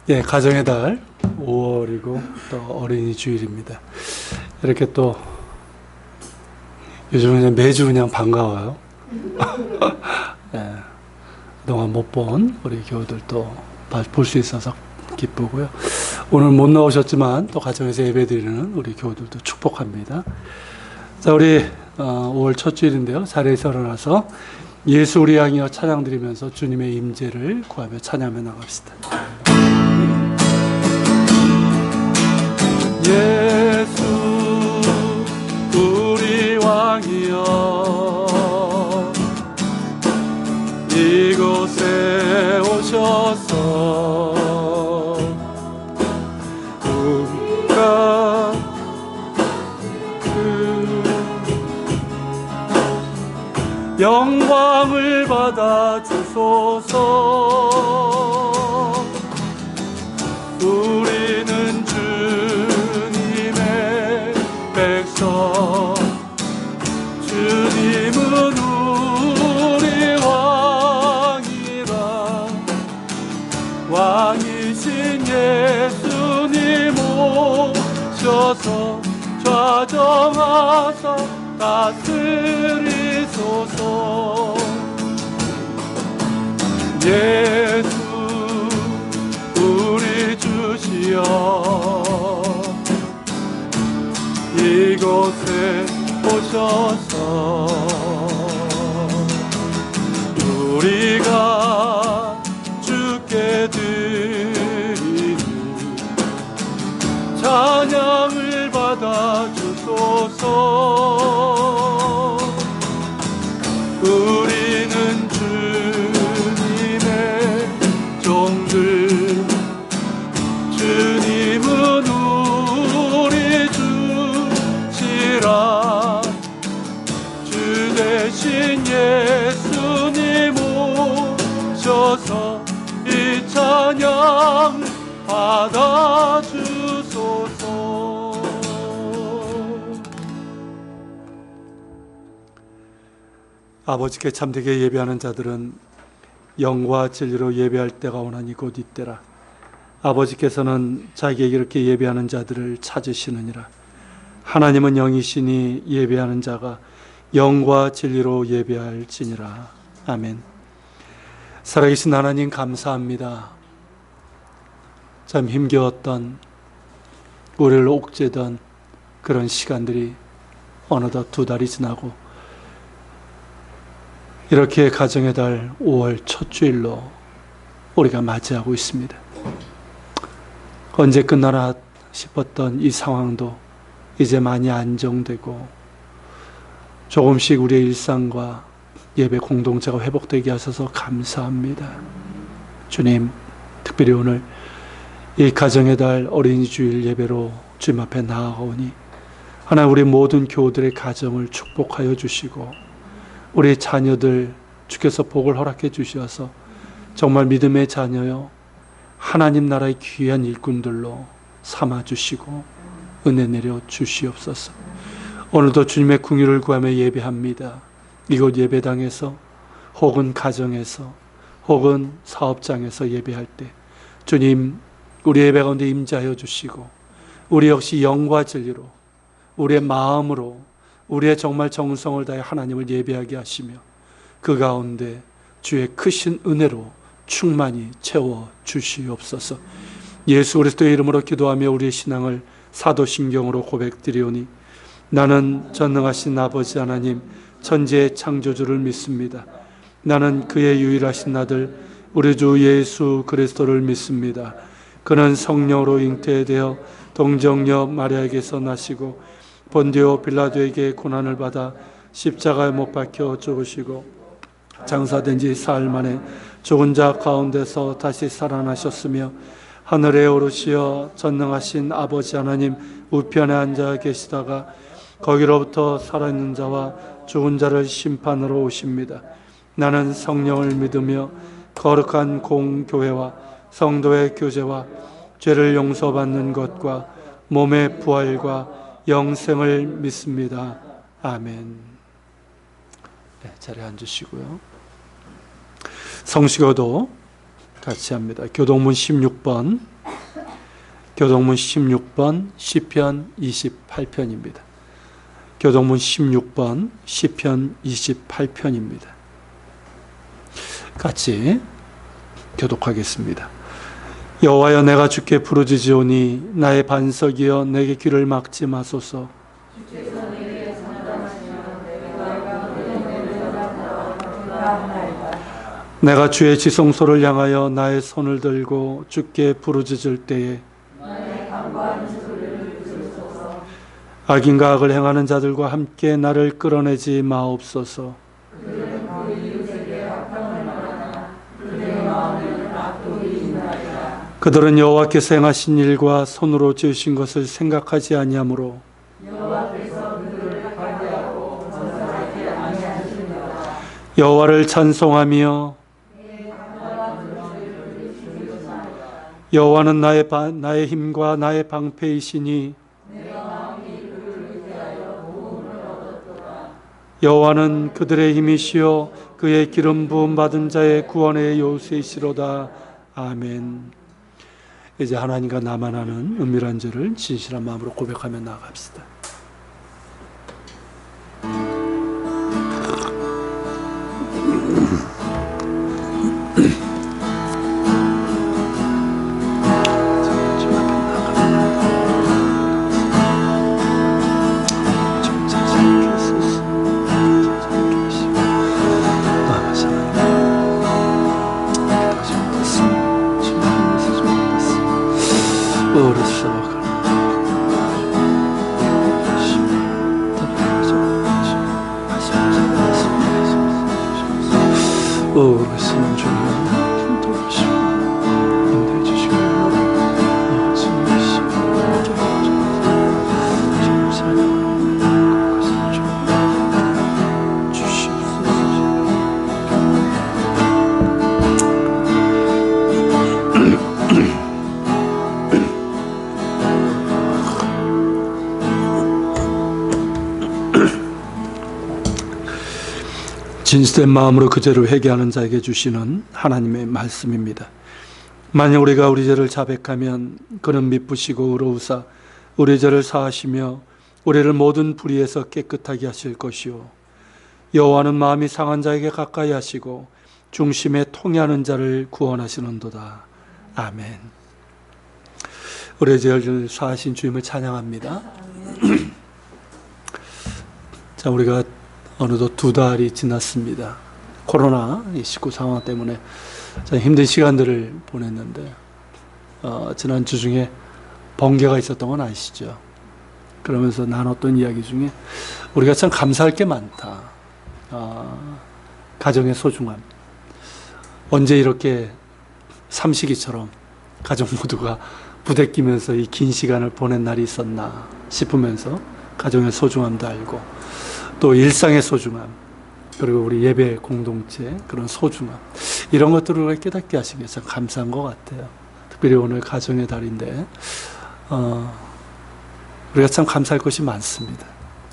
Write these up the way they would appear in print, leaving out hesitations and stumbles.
예, 가정의 달 5월이고 또 어린이 주일입니다. 이렇게 또 요즘은 그냥 매주 그냥 반가워요. 예, 그동안 못 본 우리 교우들도 볼 수 있어서 기쁘고요. 오늘 못 나오셨지만 또 가정에서 예배드리는 우리 교우들도 축복합니다. 자, 우리 5월 첫 주일인데요. 자리에서 일어나서 예수 우리 향하여 찬양 드리면서 주님의 임재를 구하며 찬양하며 나갑시다. 예수 우리 왕이여 이곳에 오셔서 우리가 그 영광을 받아 주소서. 우리는 주님의 백성, 주님은 우리 왕이라. 왕이신 예수님 오셔서 좌정하사 다스리소서. 예수 우리 주시여 이곳에 오셔서 우리가 주께 드리는 찬양을 받아 주소서. 우리는 주님의 종들, 주님은 우리 주시라. 주 대신 예수님 오셔서 이 찬양 받아주소서. 아버지께 참되게 예배하는 자들은 영과 진리로 예배할 때가 오나니 곧 이때라. 아버지께서는 자기에게 이렇게 예배하는 자들을 찾으시느니라. 하나님은 영이시니 예배하는 자가 영과 진리로 예배할지니라. 아멘. 살아계신 하나님 감사합니다. 참 힘겨웠던, 우리를 옥죄던 그런 시간들이 어느덧 2달이 지나고 이렇게 가정의 달 5월 첫 주일로 우리가 맞이하고 있습니다. 언제 끝나나 싶었던 이 상황도 이제 많이 안정되고 조금씩 우리의 일상과 예배 공동체가 회복되게 하셔서 감사합니다. 주님, 특별히 오늘 이 가정의 달 어린이 주일 예배로 주님 앞에 나아가오니 하나님 우리 모든 교우들의 가정을 축복하여 주시고 우리 자녀들 주께서 복을 허락해 주셔서 정말 믿음의 자녀요 하나님 나라의 귀한 일꾼들로 삼아주시고 은혜 내려 주시옵소서. 오늘도 주님의 긍휼을 구하며 예배합니다. 이곳 예배당에서 혹은 가정에서 혹은 사업장에서 예배할 때 주님 우리 예배 가운데 임재하여 주시고 우리 역시 영과 진리로 우리의 마음으로 우리의 정말 정성을 다해 하나님을 예배하게 하시며 그 가운데 주의 크신 은혜로 충만히 채워 주시옵소서. 예수 그리스도의 이름으로 기도하며 우리의 신앙을 사도신경으로 고백드리오니 나는 전능하신 아버지 하나님 천지의 창조주를 믿습니다. 나는 그의 유일하신 아들 우리 주 예수 그리스도를 믿습니다. 그는 성령으로 잉태되어 동정녀 마리아에게서 나시고 본디오 빌라도에게 고난을 받아 십자가에 못 박혀 죽으시고 장사된 지 사흘 만에 죽은 자 가운데서 다시 살아나셨으며 하늘에 오르시어 전능하신 아버지 하나님 우편에 앉아 계시다가 거기로부터 살아있는 자와 죽은 자를 심판으로 오십니다. 나는 성령을 믿으며 거룩한 공교회와 성도의 교제와 죄를 용서받는 것과 몸의 부활과 영생을 믿습니다. 아멘. 네, 자리에 앉으시고요. 성시교도 같이 합니다. 교동문 16번 교동문 16번 시편 28편입니다. 교동문 16번 시편 28편입니다. 같이 교독하겠습니다. 여호와여, 내가 주께 부르짖으오니 나의 반석이여 내게 귀를 막지 마소서. 내가 주의 지성소를 향하여 나의 손을 들고 주께 부르짖을 때에 악인과 악을 행하는 자들과 함께 나를 끌어내지 마옵소서. 그들은 여호와께서 행하신 일과 손으로 지으신 것을 생각하지 아니하므로 여호와를 찬송하며 여호와는 나의 힘과 나의 방패이시니 여호와는 그들의 힘이시요 그의 기름 부음 받은 자의 구원의 요새이시로다. 아멘. 이제 하나님과 나만 아는 은밀한 죄를 진실한 마음으로 고백하며 나아갑시다. 진실된 마음으로 그 죄를 회개하는 자에게 주시는 하나님의 말씀입니다. 만약 우리가 우리 죄를 자백하면 그는 미쁘시고 의로우사 우리 죄를 사하시며 우리를 모든 불의에서 깨끗하게 하실 것이요 여호와는 마음이 상한 자에게 가까이 하시고 중심에 통해하는 자를 구원하시는도다. 아멘. 우리의 죄를 사하신 주님을 찬양합니다. 자, 우리가 어느덧 2달이 지났습니다. 코로나19 상황 때문에 힘든 시간들을 보냈는데 지난 주 중에 번개가 있었던 건 아시죠? 그러면서 나눴던 이야기 중에 우리가 참 감사할 게 많다. 가정의 소중함. 언제 이렇게 삼시기처럼 가족 모두가 부대끼면서 이 긴 시간을 보낸 날이 있었나 싶으면서 가정의 소중함도 알고 또 일상의 소중함, 그리고 우리 예배 공동체 그런 소중함, 이런 것들을 깨닫게 하신 게 참 감사한 것 같아요. 특별히 오늘 가정의 달인데 우리가 참 감사할 것이 많습니다.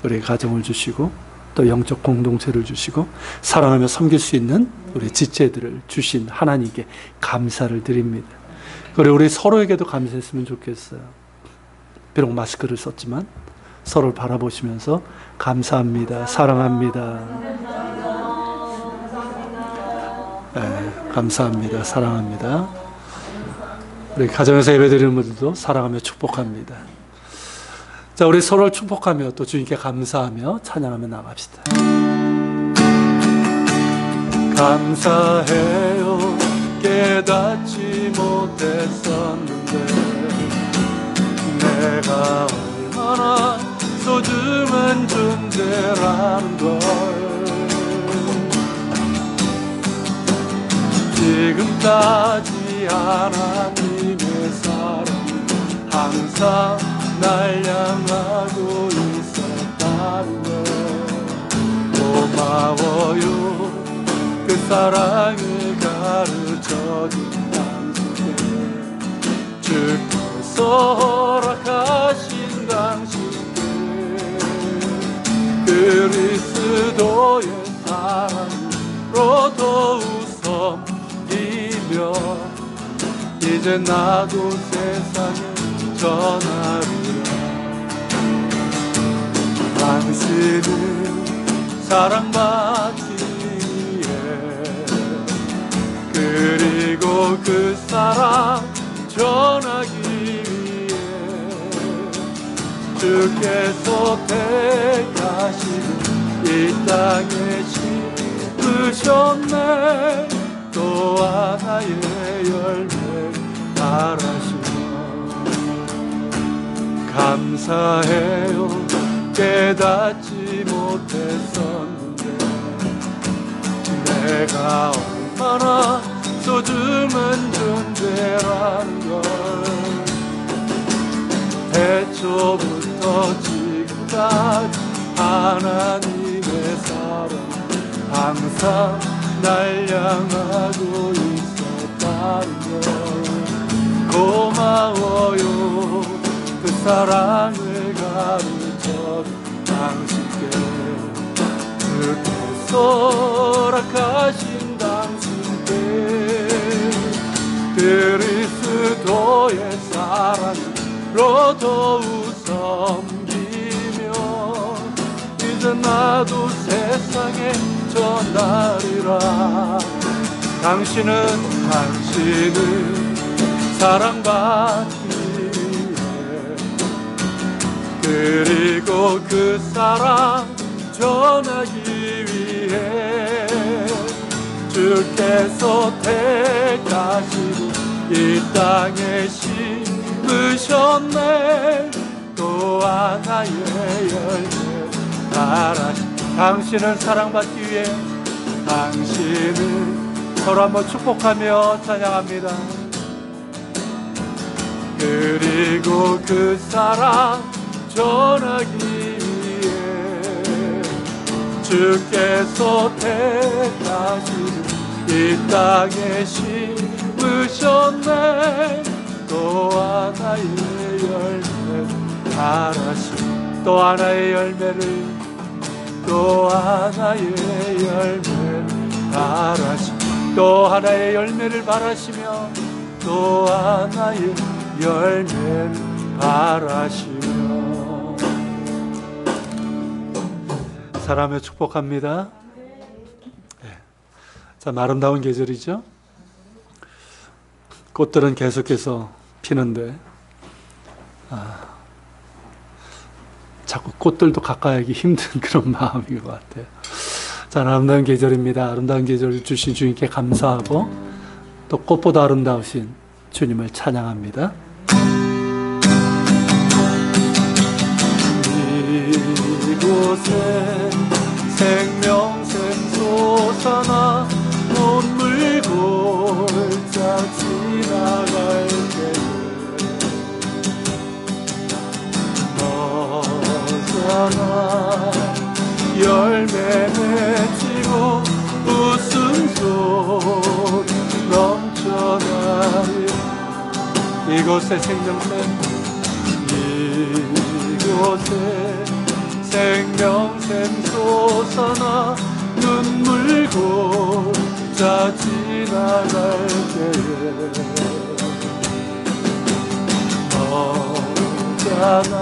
우리 가정을 주시고 또 영적 공동체를 주시고 사랑하며 섬길 수 있는 우리 지체들을 주신 하나님께 감사를 드립니다. 그리고 우리 서로에게도 감사했으면 좋겠어요. 비록 마스크를 썼지만 서로를 바라보시면서 감사합니다, 사랑합니다. 네, 감사합니다, 사랑합니다. 우리 가정에서 예배드리는 분들도 사랑하며 축복합니다. 자, 우리 서로를 축복하며 또 주님께 감사하며 찬양하며 나갑시다. 감사해요. 깨닫지 못했었는데 내가 얼마나 소중한 존재라는 걸 지금까지 하나님의 사랑 항상 날 향하고 있었다는 걸 고마워요. 그 사랑을 가르쳐준 당신께 주께서 허락하신 당신께 그리스도의 사랑으로 더욱 섬기며 이제 나도 세상에 전하리라. 당신은 사랑받기 위해 그리고 그 사랑 전하기 위해 주께서 택하시고 이 땅에 심으셨네. 또 하나의 열매 바라시며 감사해요. 깨닫지 못했었는데 내가 얼마나 소중한 존재라는 걸 태초부터 지금까지 하나님의 사랑 항상 날 향하고 있었다는 걸 고마워요. 그 사랑을 가르쳐 당신께 주께서 허락하신 당신께 그리스도의 사랑으로 더욱 섬기며 이제 나도 세상에 전하리라. 당신은 사랑받기 그리고 그 사랑 전하기 위해 주께서 택하시고 이 땅에 심으셨네. 또 하나의 열매 바라시. 당신은 사랑받기 위해 당신은 서로 한번 축복하며 찬양합니다. 그리고 그 사랑 전하기 위해 주께서 택하시고 이 땅에 심으셨네. 또 하나의 열매 바라시. 또 하나의 열매를 또 하나의 열매를 바라시. 또 하나의 열매를 바라시며 또 하나의 열매를 바라시며 사랑하며 축복합니다. 네. 참 아름다운 계절이죠. 꽃들은 계속해서 피는데 자꾸 꽃들도 가까이 하기 힘든 그런 마음인 것 같아요. 참 아름다운 계절입니다. 아름다운 계절을 주신 주님께 감사하고 또 꽃보다 아름다우신 주님을 찬양합니다. 이곳에 생명샘 솟아나 눈물 골짜 지나갈 때에 너잖아 열매 맺히고 웃음소리 넘쳐나리. 이곳에 생명샘 이곳에 생명샘 솟아나 눈물 골짜 지나갈 때에 너잖아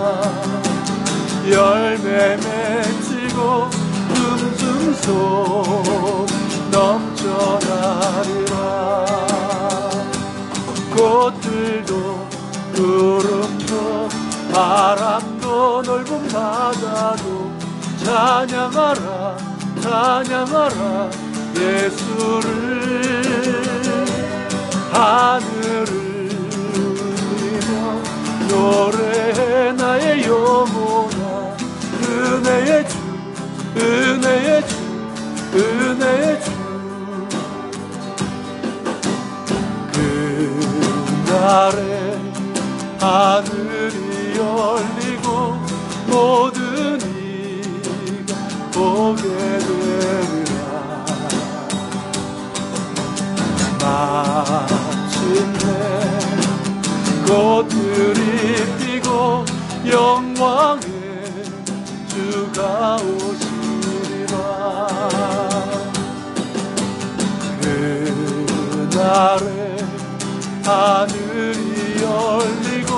열매 맺히고 웃음소리 넘쳐나리라. 꽃들도 구름도 바람도 넓은 바다도 찬양하라 찬양하라 예수를. 하늘을 울리며 노래해 나의 영혼아. 은혜의 주 은혜의 주 은혜의 주. 그날에 하늘이 열리고 모든 이가 보게 되리라. 마침내 꽃들이 피고 영광의 주가 오시리라. 그날에 하늘이 열리고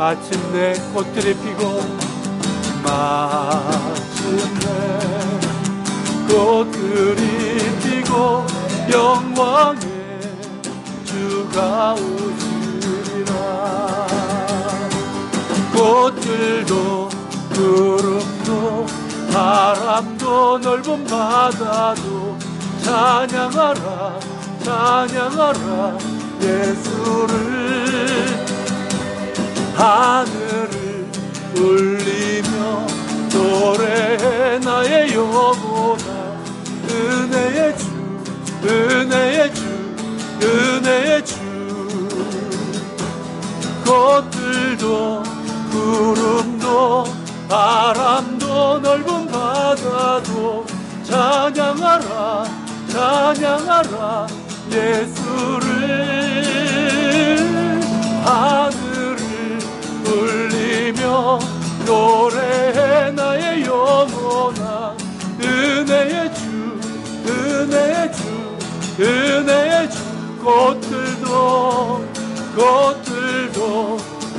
마침내 꽃들이 피고 마침내 꽃들이 피고 영광의 주가 오시리라. 꽃들도 구름도 바람도 넓은 바다도 찬양하라 찬양하라 예수를. 하늘을 울리며 노래해 나의 영혼아. 은혜의 주 은혜의 주 은혜의 주. 꽃들도 구름도 바람도 넓은 바다도 찬양하라 찬양하라 예수를. 하늘을 울리며 노래해 나의 영혼아. 은혜의 주 은혜의 주 은혜의 주. 꽃들도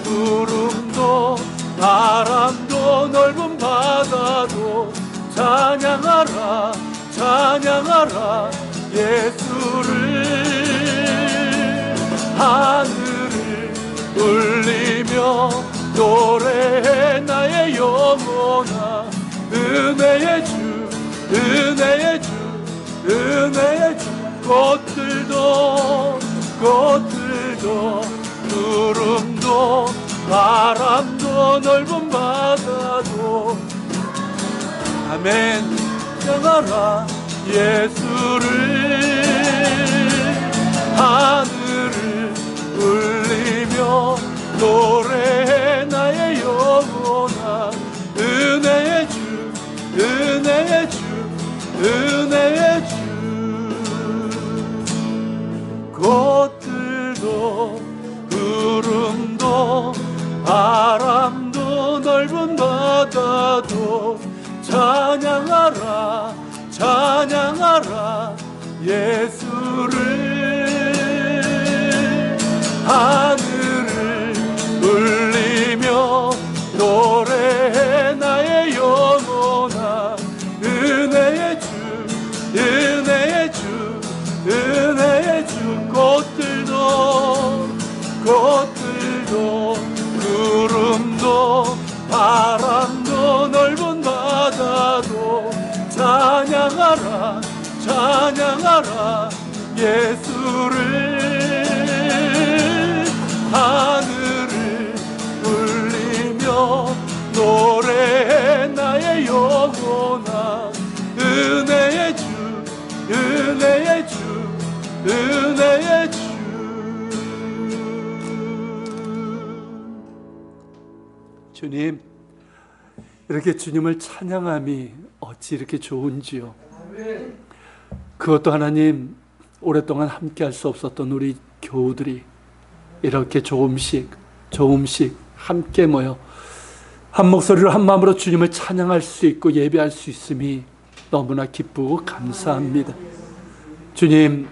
구름도 바람도 넓은 바다도 찬양하라 찬양하라 예수를. 하늘을 울리며 노래해 나의 영혼아. 은혜의 주 은혜의 주 은혜의 주. 꽃들도 구름도 바람도 넓은 바다도 아멘 찬양하라 예수를. 하늘을 울리며 노래해 나의 영혼아. 은혜의 주 은혜의 주 은혜의 주. 꽃들도 구름도 바람도 넓은 바다도 찬양하라 찬양하라 예수를. 하늘을 울리며 노래해 나의 영혼아. 은혜의 주 은혜의 주 은혜의 주. 꽃들도 구름도 바람도 넓은 바다도 찬양하라 찬양하라 예수를. 하늘을 울리며 노래해 나의 영혼아. 은혜의 주 은혜의 주 은혜의 주. 주님, 이렇게 주님을 찬양함이 어찌 이렇게 좋은지요. 그것도 하나님 오랫동안 함께 할 수 없었던 우리 교우들이 이렇게 조금씩 함께 모여 한 목소리로 한 마음으로 주님을 찬양할 수 있고 예배할 수 있음이 너무나 기쁘고 감사합니다. 주님,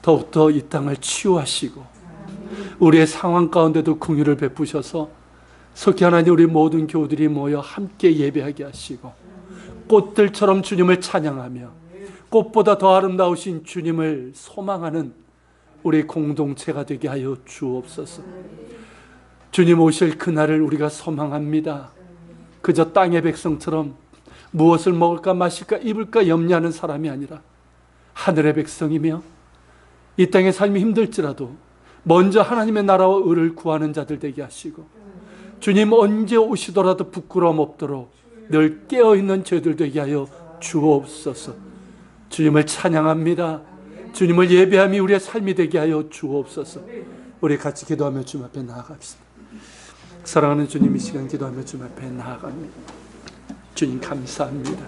더욱더 이 땅을 치유하시고 우리의 상황 가운데도 긍휼을 베푸셔서 속히 하나님 우리 모든 교우들이 모여 함께 예배하게 하시고 꽃들처럼 주님을 찬양하며 꽃보다 더 아름다우신 주님을 소망하는 우리 공동체가 되게 하여 주옵소서. 주님 오실 그날을 우리가 소망합니다. 그저 땅의 백성처럼 무엇을 먹을까 마실까 입을까 염려하는 사람이 아니라 하늘의 백성이며 이 땅의 삶이 힘들지라도 먼저 하나님의 나라와 의를 구하는 자들 되게 하시고 주님 언제 오시더라도 부끄러움 없도록 늘 깨어있는 저희들 되게 하여 주옵소서. 주님을 찬양합니다. 주님을 예배함이 우리의 삶이 되게 하여 주옵소서. 우리 같이 기도하며 주님 앞에 나아갑시다. 사랑하는 주님, 이 시간 기도하며 주님 앞에 나아갑니다. 주님 감사합니다.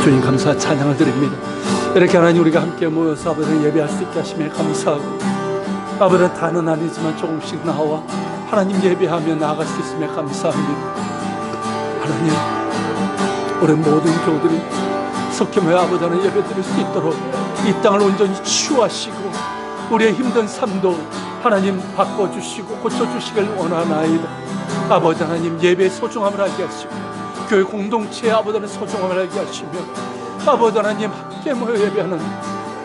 주님 감사 찬양을 드립니다. 이렇게 하나님 우리가 함께 모여서 아버지를 예배할 수 있게 하시며 감사하고 아버지는 다는 아니지만 조금씩 나와 하나님 예배하며 나아갈 수 있으며 감사합니다. 하나님, 우리 모든 교우들이 석회모여 아버지 하나님 예배 드릴 수 있도록 이 땅을 온전히 치유하시고 우리의 힘든 삶도 하나님 바꿔주시고 고쳐주시길 원하나이다. 아버지 하나님, 예배의 소중함을 알게 하시고 교회 공동체의 아버지 하나님 소중함을 알게 하시며 아버지 하나님 함께 모여 예배하는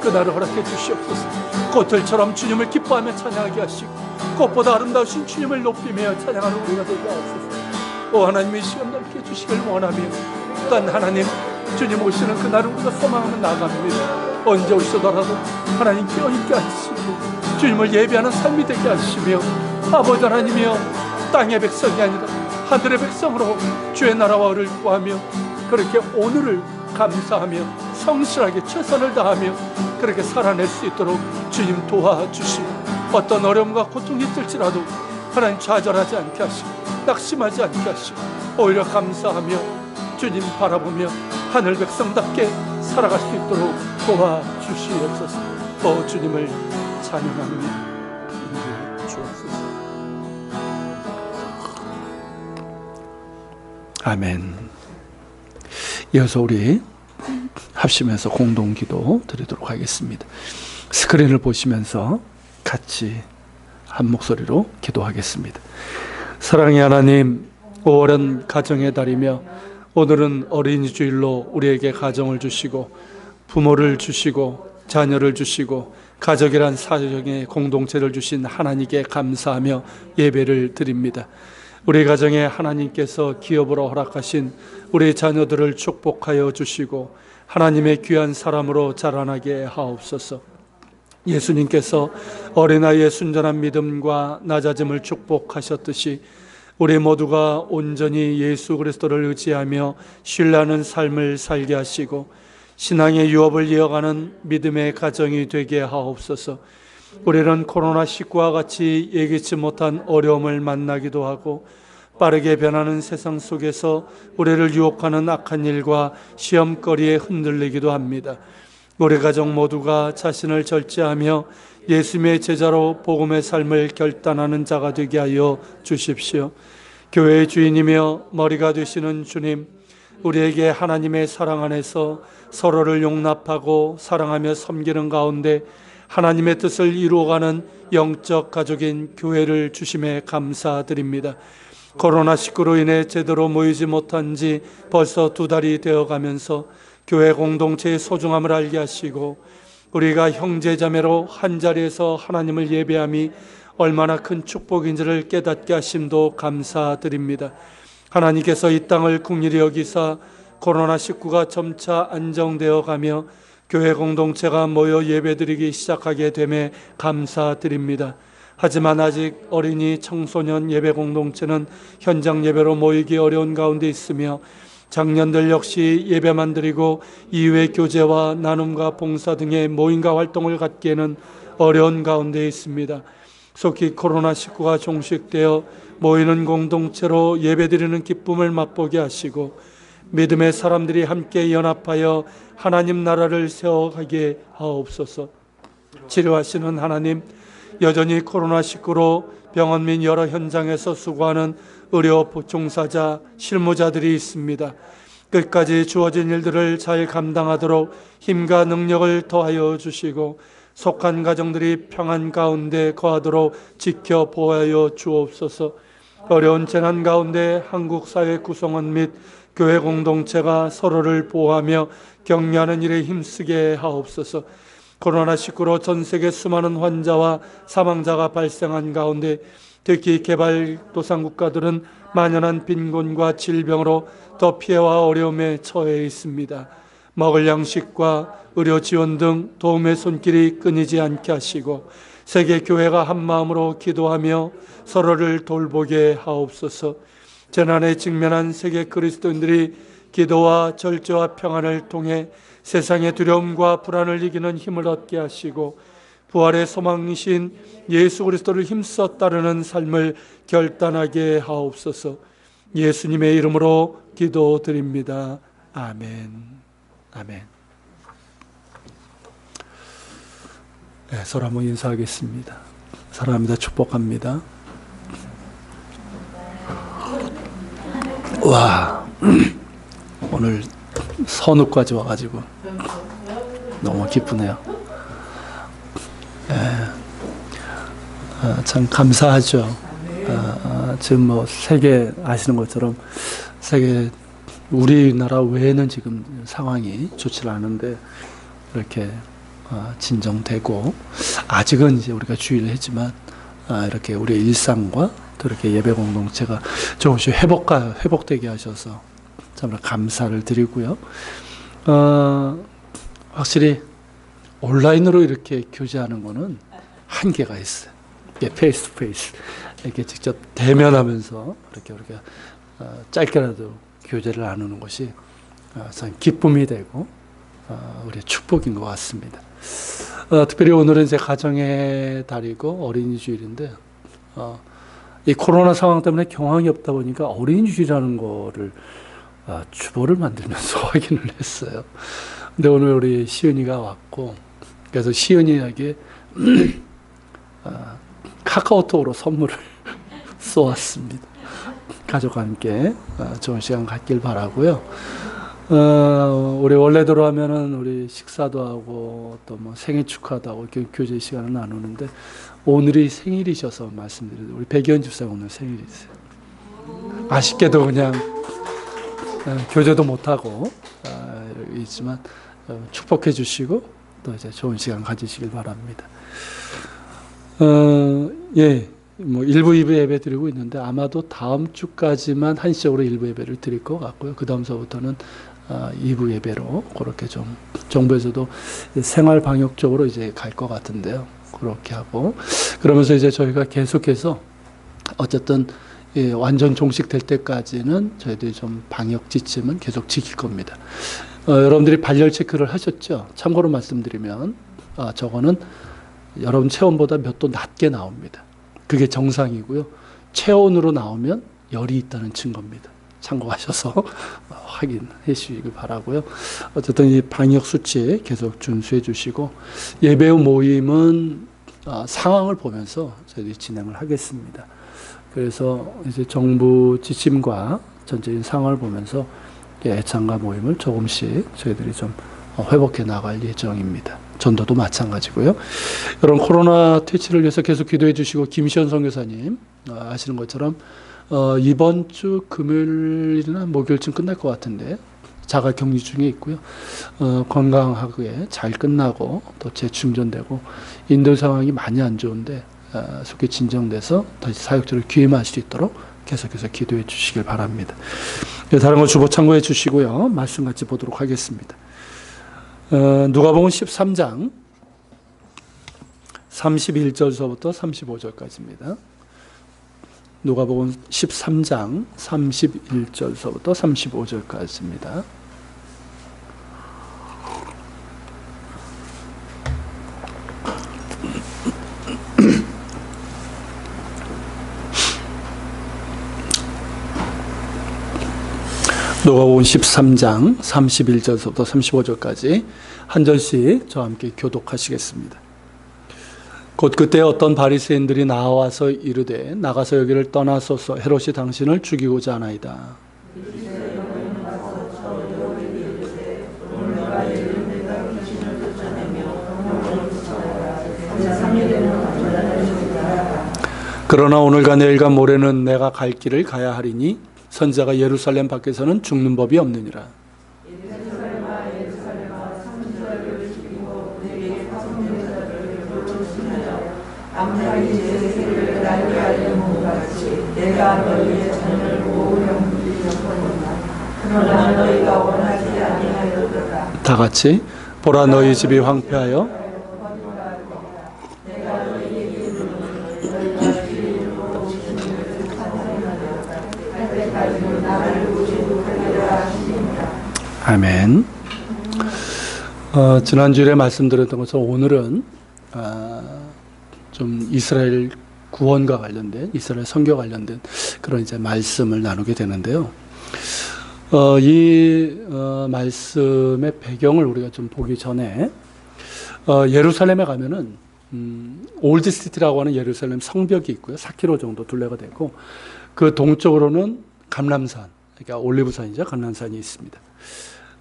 그날을 허락해 주시옵소서. 꽃들처럼 주님을 기뻐하며 찬양하게 하시고 꽃보다 아름다우신 주님을 높이며 찬양하는 우리가 되게 하옵소서. 오 하나님, 이 시간 넓게 해주시길 원하며 또한 하나님, 주님 오시는 그날을 우리가 소망하며 나갑니다. 언제 오시더라도 하나님 껴있게 하시고 주님을 예배하는 삶이 되게 하시며 아버지 하나님이여, 땅의 백성이 아니라 하늘의 백성으로 주의 나라와 의를 구하며 그렇게 오늘을 감사하며 성실하게 최선을 다하며 그렇게 살아낼 수 있도록 주님 도와주시고 어떤 어려움과 고통이 있을지라도 하나님 좌절하지 않게 하시고 낙심하지 않게 하시고 오히려 감사하며 주님 바라보며 하늘 백성답게 살아갈 수 있도록 도와주시옵소서. 주님을 찬양합니다. 인도해 주옵소서. 아멘. 이어서 우리 합심해서 공동기도 드리도록 하겠습니다. 스크린을 보시면서 같이 한 목소리로 기도하겠습니다. 사랑의 하나님, 5월은 가정의 달이며 오늘은 어린이 주일로 우리에게 가정을 주시고 부모를 주시고 자녀를 주시고 가족이란 사정의 공동체를 주신 하나님께 감사하며 예배를 드립니다. 우리 가정에 하나님께서 기업으로 허락하신 우리 자녀들을 축복하여 주시고 하나님의 귀한 사람으로 자라나게 하옵소서. 예수님께서 어린아이의 순전한 믿음과 낮아짐을 축복하셨듯이 우리 모두가 온전히 예수 그리스도를 의지하며 신뢰하는 삶을 살게 하시고 신앙의 유업을 이어가는 믿음의 가정이 되게 하옵소서. 우리는 코로나19와 같이 예기치 못한 어려움을 만나기도 하고 빠르게 변하는 세상 속에서 우리를 유혹하는 악한 일과 시험거리에 흔들리기도 합니다. 우리 가정 모두가 자신을 절제하며 예수님의 제자로 복음의 삶을 결단하는 자가 되게 하여 주십시오. 교회의 주인이며 머리가 되시는 주님, 우리에게 하나님의 사랑 안에서 서로를 용납하고 사랑하며 섬기는 가운데 하나님의 뜻을 이루어가는 영적 가족인 교회를 주심에 감사드립니다. 코로나19로 인해 제대로 모이지 못한 지 벌써 2달이 되어가면서 교회 공동체의 소중함을 알게 하시고 우리가 형제자매로 한자리에서 하나님을 예배함이 얼마나 큰 축복인지를 깨닫게 하심도 감사드립니다. 하나님께서 이 땅을 긍휼히 여기사 코로나19가 점차 안정되어 가며 교회 공동체가 모여 예배드리기 시작하게 됨에 감사드립니다. 하지만 아직 어린이 청소년 예배 공동체는 현장 예배로 모이기 어려운 가운데 있으며 장년들 역시 예배만 드리고 이외 교제와 나눔과 봉사 등의 모임과 활동을 갖기에는 어려운 가운데 있습니다. 속히 코로나19가 종식되어 모이는 공동체로 예배드리는 기쁨을 맛보게 하시고 믿음의 사람들이 함께 연합하여 하나님 나라를 세워가게 하옵소서. 치료하시는 하나님, 여전히 코로나19로 병원 및 여러 현장에서 수고하는 의료 종사자, 실무자들이 있습니다. 끝까지 주어진 일들을 잘 감당하도록 힘과 능력을 더하여 주시고 속한 가정들이 평안 가운데 거하도록 지켜 보호하여 주옵소서. 어려운 재난 가운데 한국 사회 구성원 및 교회 공동체가 서로를 보호하며 격려하는 일에 힘쓰게 하옵소서. 코로나19로 전 세계 수많은 환자와 사망자가 발생한 가운데 특히 개발도상 국가들은 만연한 빈곤과 질병으로 더 피해와 어려움에 처해 있습니다. 먹을 양식과 의료 지원 등 도움의 손길이 끊이지 않게 하시고 세계 교회가 한 마음으로 기도하며 서로를 돌보게 하옵소서. 재난에 직면한 세계 그리스도인들이 기도와 절제와 평안을 통해 세상의 두려움과 불안을 이기는 힘을 얻게 하시고 부활의 소망이신 예수 그리스도를 힘써 따르는 삶을 결단하게 하옵소서. 예수님의 이름으로 기도드립니다. 아멘. 아멘. 네, 서로 한번 인사하겠습니다. 사랑합니다. 축복합니다. 와. 오늘 선우까지 와가지고 너무 기쁘네요. 참 감사하죠. 지금 뭐 세계 아시는 것처럼 세계 우리나라 외에는 지금 상황이 좋지 않은데 이렇게 진정되고 아직은 이제 우리가 주의를 했지만 이렇게 우리의 일상과 또 이렇게 예배 공동체가 조금씩 회복되게 하셔서 참 감사를 드리고요. 확실히 온라인으로 이렇게 교제하는 거는 한계가 있어요. 페이스 투 페이스 이렇게 직접 대면하면서 이렇게 우리가 짧게라도 교제를 나누는 것이 참 기쁨이 되고 우리의 축복인 것 같습니다. 특별히 오늘은 이제 가정의 달이고 어린이 주일인데 이 코로나 상황 때문에 경황이 없다 보니까 어린이 주일이라는 거를 주보를 만들면서 확인을 했어요. 근데 오늘 우리 시은이가 왔고 그래서 시은이에게 카카오톡으로 선물을 쏘았습니다. 가족과 함께 좋은 시간 갖길 바라고요. 우리 원래대로 하면은 우리 식사도 하고 또 뭐 생일 축하도 하고 교제 시간을 나누는데 오늘이 생일이셔서 말씀드리는데 우리 백이현 집사님 오늘 생일이세요. 아쉽게도 그냥 교제도 못하고 있지만 축복해 주시고 또 이제 좋은 시간 가지시길 바랍니다. 뭐 1부, 2부 예배 드리고 있는데 아마도 다음 주까지만 한시적으로 1부 예배를 드릴 것 같고요. 그 다음서부터는 2부 예배로 그렇게 좀 정부에서도 생활 방역 쪽으로 이제 갈 것 같은데요. 그렇게 하고 그러면서 이제 저희가 계속해서 어쨌든 완전 종식될 때까지는 저희들이 좀 방역 지침은 계속 지킬 겁니다. 여러분들이 발열 체크를 하셨죠? 참고로 말씀드리면 저거는 여러분 체온보다 몇 도 낮게 나옵니다. 그게 정상이고요. 체온으로 나오면 열이 있다는 증거입니다. 참고하셔서 확인해 주시길 바라고요. 어쨌든 이 방역 수치 계속 준수해 주시고 예배 모임은 상황을 보면서 저희들이 진행을 하겠습니다. 그래서 이제 정부 지침과 전체적인 상황을 보면서 애창가 모임을 조금씩 저희들이 좀 회복해 나갈 예정입니다. 전도도 마찬가지고요. 여러분 코로나 퇴치를 위해서 계속 기도해 주시고 김시현 선교사님 아시는 것처럼 이번 주 금요일이나 목요일쯤 끝날 것 같은데 자가 격리 중에 있고요. 건강하게 잘 끝나고 또 재충전되고 인도 상황이 많이 안 좋은데 속히 진정돼서 다시 사역자를 귀임할 수 있도록 계속해서 기도해 주시길 바랍니다. 다른 거 주보 참고해 주시고요. 말씀 같이 보도록 하겠습니다. 누가복음 13장 31절서부터 35절까지입니다. 누가복음 13장 31절서부터 35절까지입니다. 누가복음 13장 31절서부터 35절까지 한 절씩 저와 함께 교독하시겠습니다. 곧 그때 어떤 바리새인들이 나와서 이르되 나가서 여기를 떠나소서 헤롯이 당신을 죽이고자 하나이다. 그러나 오늘과 내일과 모레는 내가 갈 길을 가야 하리니 선지자가 예루살렘 밖에서는 죽는 법이 없느니라. 다 같이 보라 너희 집이 황폐하여 아멘. 지난주에 말씀드렸던 것처럼 오늘은 좀 이스라엘 구원과 관련된 이스라엘 선교 관련된 그런 이제 말씀을 나누게 되는데요. 이 말씀의 배경을 우리가 좀 보기 전에 예루살렘에 가면은 올드 시티라고 하는 예루살렘 성벽이 있고요. 4km 정도 둘레가 되고 그 동쪽으로는 감람산 그러니까 올리브산이죠. 감람산이 있습니다.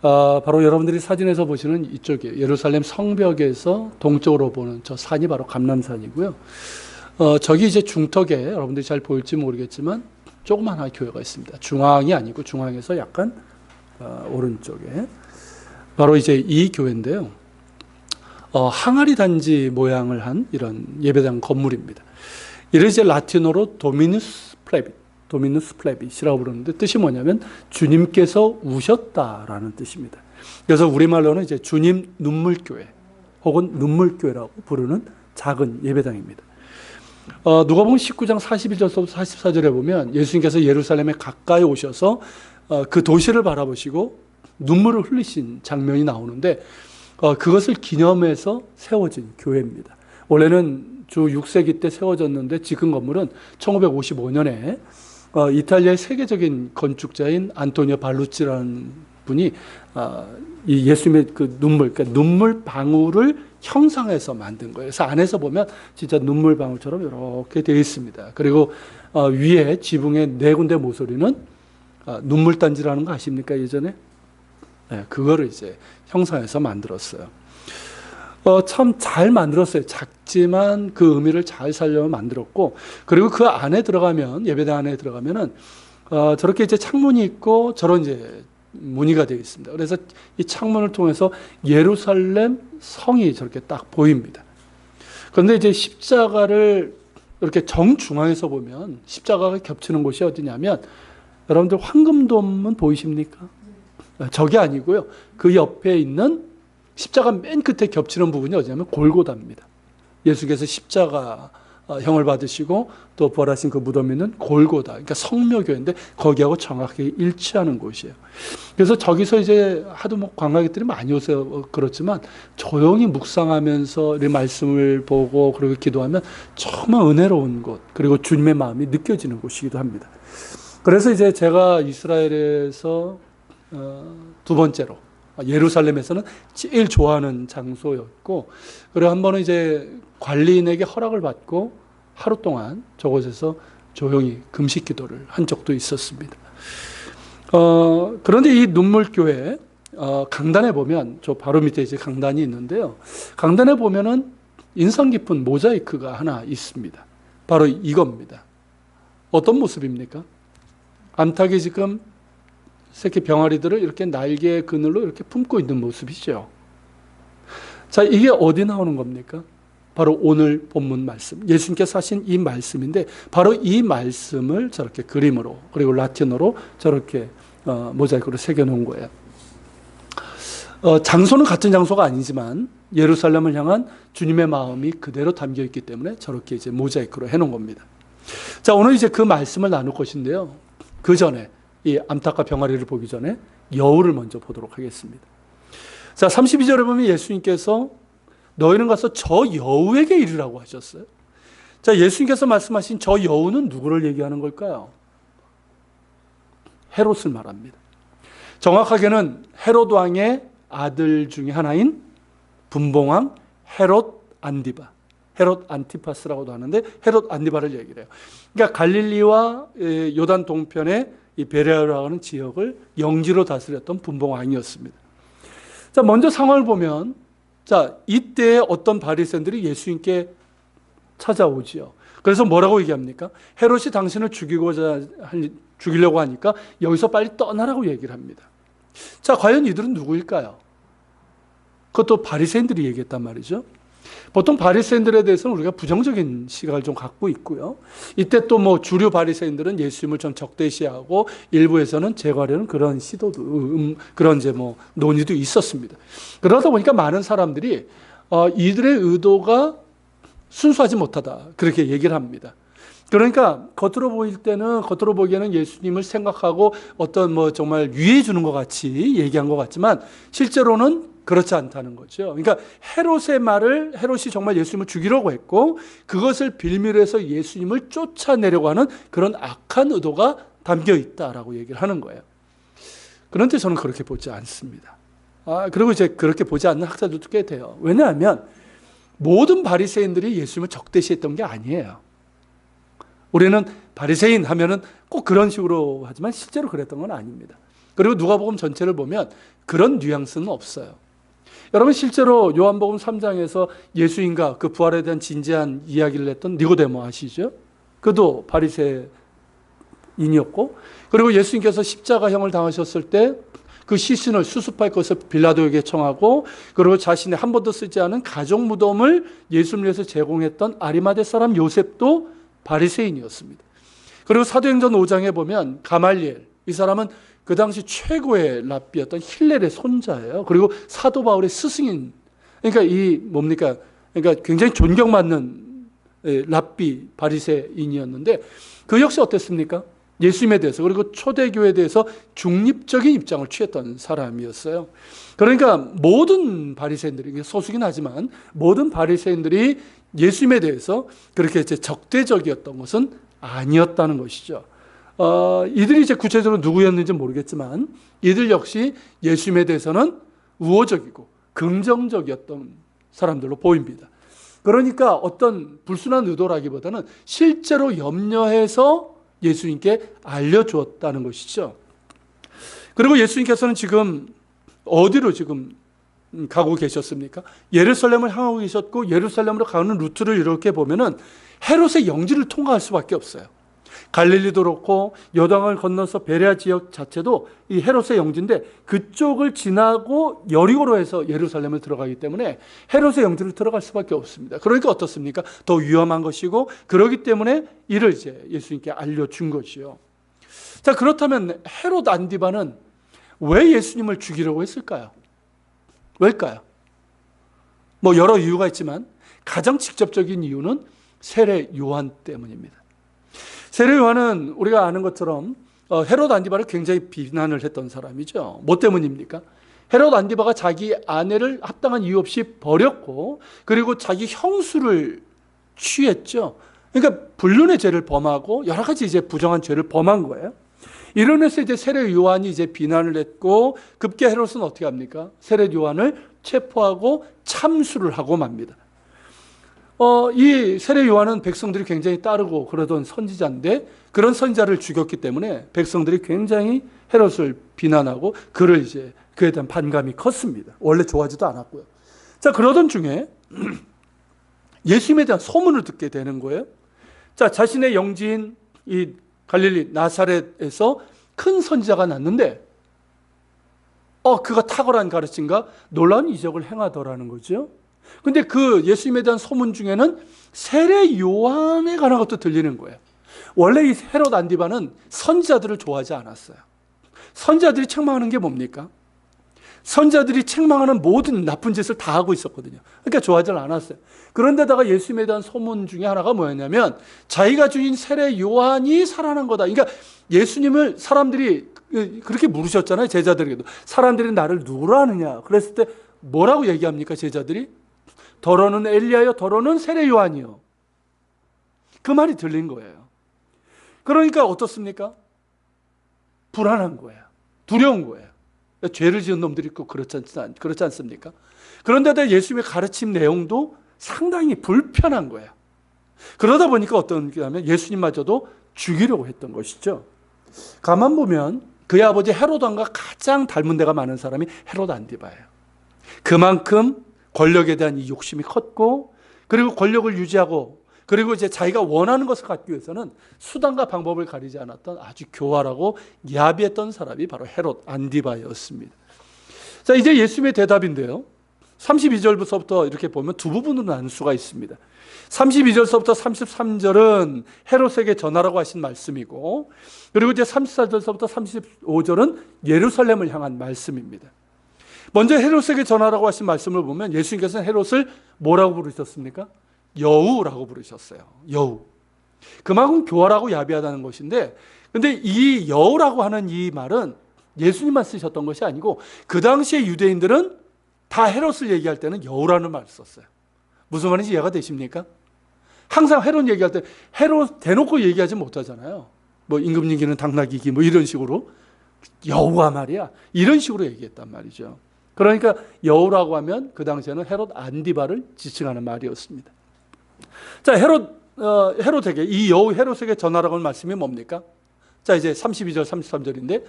바로 여러분들이 사진에서 보시는 이쪽이에요. 예루살렘 성벽에서 동쪽으로 보는 저 산이 바로 감람산이고요. 저기 이제 중턱에 여러분들이 잘 보일지 모르겠지만 조그만 하나 교회가 있습니다. 중앙이 아니고 중앙에서 약간 오른쪽에 바로 이제 이 교회인데요. 항아리 단지 모양을 한 이런 예배당 건물입니다. 이를 이제 라틴어로 도미누스 플레빗이라고 부르는데 뜻이 뭐냐면 주님께서 우셨다라는 뜻입니다. 그래서 우리말로는 이제 주님 눈물교회 혹은 눈물교회라고 부르는 작은 예배당입니다. 누가복음 19장 41절부터 44절에 보면 예수님께서 예루살렘에 가까이 오셔서 그 도시를 바라보시고 눈물을 흘리신 장면이 나오는데 그것을 기념해서 세워진 교회입니다. 원래는 주 6세기 때 세워졌는데 지금 건물은 1555년에 이탈리아의 세계적인 건축자인 안토니오 발루치라는 분이 이 예수님의 그 그러니까 눈물 방울을 형상해서 만든 거예요. 그래서 안에서 보면 진짜 눈물 방울처럼 이렇게 되어 있습니다. 그리고 위에 지붕의 네 군데 모서리는 눈물 단지라는 거 아십니까? 예전에 네, 그거를 이제 형상해서 만들었어요. 참 잘 만들었어요. 작지만 그 의미를 잘 살려 만들었고, 그리고 그 안에 들어가면, 예배당 안에 들어가면은, 저렇게 이제 창문이 있고, 저런 이제 무늬가 되어 있습니다. 그래서 이 창문을 통해서 예루살렘 성이 저렇게 딱 보입니다. 그런데 이제 십자가를 이렇게 정중앙에서 보면, 십자가가 겹치는 곳이 어디냐면, 여러분들 황금돔은 보이십니까? 저게 아니고요. 그 옆에 있는 십자가 맨 끝에 겹치는 부분이 어디냐면 골고다입니다. 예수께서 십자가 형을 받으시고 또 부활하신 그 무덤이 있는 골고다. 그러니까 성묘교회인데 거기하고 정확하게 일치하는 곳이에요. 그래서 저기서 이제 하도 뭐 관광객들이 많이 오세요. 그렇지만 조용히 묵상하면서 이 말씀을 보고 그리고 기도하면 정말 은혜로운 곳, 그리고 주님의 마음이 느껴지는 곳이기도 합니다. 그래서 이제 제가 이스라엘에서 두 번째로 예루살렘에서는 제일 좋아하는 장소였고, 그리고 한 번은 이제 관리인에게 허락을 받고 하루 동안 저곳에서 조용히 금식 기도를 한 적도 있었습니다. 그런데 이 눈물교회 강단에 보면 저 바로 밑에 이제 강단이 있는데요. 강단에 보면은 인상 깊은 모자이크가 하나 있습니다. 바로 이겁니다. 어떤 모습입니까? 암탉이 지금 새끼 병아리들을 이렇게 날개 그늘로 이렇게 품고 있는 모습이죠. 자, 이게 어디 나오는 겁니까? 바로 오늘 본문 말씀. 예수님께서 하신 이 말씀인데 바로 이 말씀을 저렇게 그림으로 그리고 라틴어로 저렇게 모자이크로 새겨놓은 거예요. 장소는 같은 장소가 아니지만 예루살렘을 향한 주님의 마음이 그대로 담겨 있기 때문에 저렇게 이제 모자이크로 해놓은 겁니다. 자, 오늘 이제 그 말씀을 나눌 것인데요. 그 전에 이 암탉과 병아리를 보기 전에 여우를 먼저 보도록 하겠습니다. 자, 32절에 보면 예수님께서 너희는 가서 저 여우에게 이르라고 하셨어요. 자, 예수님께서 말씀하신 저 여우는 누구를 얘기하는 걸까요? 헤롯을 말합니다. 정확하게는 헤롯 왕의 아들 중에 하나인 분봉왕 헤롯 안티파스라고도 하는데 헤롯 안티바를 얘기를 해요. 그러니까 갈릴리와 요단 동편의 이 베레아라고 하는 지역을 영지로 다스렸던 분봉왕이었습니다. 자, 먼저 상황을 보면, 자, 이때 어떤 바리새인들이 예수님께 찾아오지요. 그래서 뭐라고 얘기합니까? 헤롯이 당신을 죽이려고 하니까 여기서 빨리 떠나라고 얘기를 합니다. 자, 과연 이들은 누구일까요? 그것도 바리새인들이 얘기했단 말이죠. 보통 바리새인들에 대해서는 우리가 부정적인 시각을 좀 갖고 있고요. 이때 또 뭐 주류 바리새인들은 예수님을 좀 적대시하고 일부에서는 제거하려는 그런 시도도 그런 이제 뭐 논의도 있었습니다. 그러다 보니까 많은 사람들이 이들의 의도가 순수하지 못하다 그렇게 얘기를 합니다. 그러니까 겉으로 보기에는 예수님을 생각하고 어떤 뭐 정말 유해해 주는 것 같이 얘기한 것 같지만 실제로는 그렇지 않다는 거죠. 그러니까 헤롯이 정말 예수님을 죽이려고 했고 그것을 빌미로 해서 예수님을 쫓아내려고 하는 그런 악한 의도가 담겨 있다라고 얘기를 하는 거예요. 그런데 저는 그렇게 보지 않습니다. 그리고 이제 그렇게 보지 않는 학자들도 꽤 돼요. 왜냐하면 모든 바리새인들이 예수님을 적대시했던 게 아니에요. 우리는 바리새인 하면은 꼭 그런 식으로 하지만 실제로 그랬던 건 아닙니다. 그리고 누가복음 전체를 보면 그런 뉘앙스는 없어요. 여러분 실제로 요한복음 3장에서 예수님과 그 부활에 대한 진지한 이야기를 했던 니고데모 아시죠? 그도 바리새인이었고, 그리고 예수님께서 십자가형을 당하셨을 때 그 시신을 수습할 것을 빌라도에게 청하고, 그리고 자신의 한 번도 쓰지 않은 가족 무덤을 예수를 위해서 제공했던 아리마대 사람 요셉도 바리새인이었습니다. 그리고 사도행전 5장에 보면 가말리엘, 이 사람은 그 당시 최고의 랍비였던 힐렐의 손자예요. 그리고 사도 바울의 스승인, 그러니까 그러니까 굉장히 존경받는 랍비 바리새인이었는데, 그 역시 어땠습니까? 예수님에 대해서, 그리고 초대교회에 대해서 중립적인 입장을 취했던 사람이었어요. 그러니까 모든 바리새인들이, 소수긴 하지만 모든 바리새인들이 예수님에 대해서 그렇게 이제 적대적이었던 것은 아니었다는 것이죠. 이들이 이제 구체적으로 누구였는지 모르겠지만 이들 역시 예수님에 대해서는 우호적이고 긍정적이었던 사람들로 보입니다. 그러니까 어떤 불순한 의도라기보다는 실제로 염려해서 예수님께 알려주었다는 것이죠. 그리고 예수님께서는 지금 어디로 지금 가고 계셨습니까? 예루살렘을 향하고 계셨고, 예루살렘으로 가는 루트를 이렇게 보면은 헤롯의 영지를 통과할 수밖에 없어요. 갈릴리도 그렇고 요단강을 건너서 베레아 지역 자체도 이 헤롯의 영지인데, 그쪽을 지나고 여리고로 해서 예루살렘을 들어가기 때문에 헤롯의 영지를 들어갈 수밖에 없습니다. 그러니까 어떻습니까? 더 위험한 것이고, 그렇기 때문에 이를 이제 예수님께 알려준 것이요. 자, 그렇다면 헤롯 안디바는 왜 예수님을 죽이려고 했을까요? 왜일까요? 뭐 여러 이유가 있지만 가장 직접적인 이유는 세례 요한 때문입니다. 세례 요한은 우리가 아는 것처럼 헤롯 안디바를 굉장히 비난을 했던 사람이죠. 뭐 때문입니까? 헤롯 안디바가 자기 아내를 합당한 이유 없이 버렸고, 그리고 자기 형수를 취했죠. 그러니까 불륜의 죄를 범하고 여러 가지 이제 부정한 죄를 범한 거예요. 이러면서 이제 세례 요한이 이제 비난을 했고, 급기 헤롯은 어떻게 합니까? 세례 요한을 체포하고 참수를 하고 맙니다. 이 세례 요한은 백성들이 굉장히 따르고 그러던 선지자인데, 그런 선지자를 죽였기 때문에 백성들이 굉장히 헤롯을 비난하고 그에 대한 반감이 컸습니다. 원래 좋아하지도 않았고요. 자, 그러던 중에 예수님에 대한 소문을 듣게 되는 거예요. 자, 자신의 영지인 이 갈릴리 나사렛에서 큰 선지자가 났는데, 그가 탁월한 가르침과 놀라운 이적을 행하더라는 거죠. 근데 그 예수님에 대한 소문 중에는 세례 요한에 관한 것도 들리는 거예요. 원래 이 헤롯 안디바는 선지자들을 좋아하지 않았어요. 선지자들이 책망하는 게 뭡니까? 선지자들이 책망하는 모든 나쁜 짓을 다 하고 있었거든요. 그러니까 좋아하지 않았어요. 그런데다가 예수님에 대한 소문 중에 하나가 뭐였냐면, 자기가 주인 세례 요한이 살아난 거다. 그러니까 예수님을 사람들이 그렇게 물으셨잖아요. 제자들에게도. 사람들이 나를 누구로 아느냐. 그랬을 때 뭐라고 얘기합니까? 제자들이? 더러는 엘리야요, 더러는 세례 요한이요. 그 말이 들린 거예요. 그러니까 어떻습니까? 불안한 거예요. 두려운 거예요. 죄를 지은 놈들이 있고 그렇지 않습니까? 그런데도 예수님의 가르침 내용도 상당히 불편한 거예요. 그러다 보니까 어떤 게 하면 예수님마저도 죽이려고 했던 것이죠. 가만 보면 그의 아버지 헤롯 왕과 가장 닮은 데가 많은 사람이 헤롯 안디바예요. 그만큼 권력에 대한 이 욕심이 컸고, 그리고 권력을 유지하고, 그리고 이제 자기가 원하는 것을 갖기 위해서는 수단과 방법을 가리지 않았던 아주 교활하고 야비했던 사람이 바로 헤롯 안디바였습니다. 자, 이제 예수님의 대답인데요. 32절부터 이렇게 보면 두 부분으로 나눌 수가 있습니다. 32절서부터 33절은 헤롯에게 전하라고 하신 말씀이고, 그리고 이제 34절서부터 35절은 예루살렘을 향한 말씀입니다. 먼저 헤롯에게 전하라고 하신 말씀을 보면 예수님께서는 헤롯을 뭐라고 부르셨습니까? 여우라고 부르셨어요. 여우. 그만큼 교활하고 야비하다는 것인데, 근데 이 여우라고 하는 이 말은 예수님만 쓰셨던 것이 아니고, 그 당시에 유대인들은 다 헤롯을 얘기할 때는 여우라는 말을 썼어요. 무슨 말인지 이해가 되십니까? 항상 헤롯 얘기할 때 헤롯 대놓고 얘기하지 못하잖아요. 뭐 임금님기는 당나귀기 뭐 이런 식으로, 여우가 말이야, 이런 식으로 얘기했단 말이죠. 그러니까 여우라고 하면 그 당시에는 헤롯 안디바를 지칭하는 말이었습니다. 자, 헤롯 헤롯에게, 이 여우 헤롯에게 전하라고 하는 말씀이 뭡니까? 자, 이제 32절 33절인데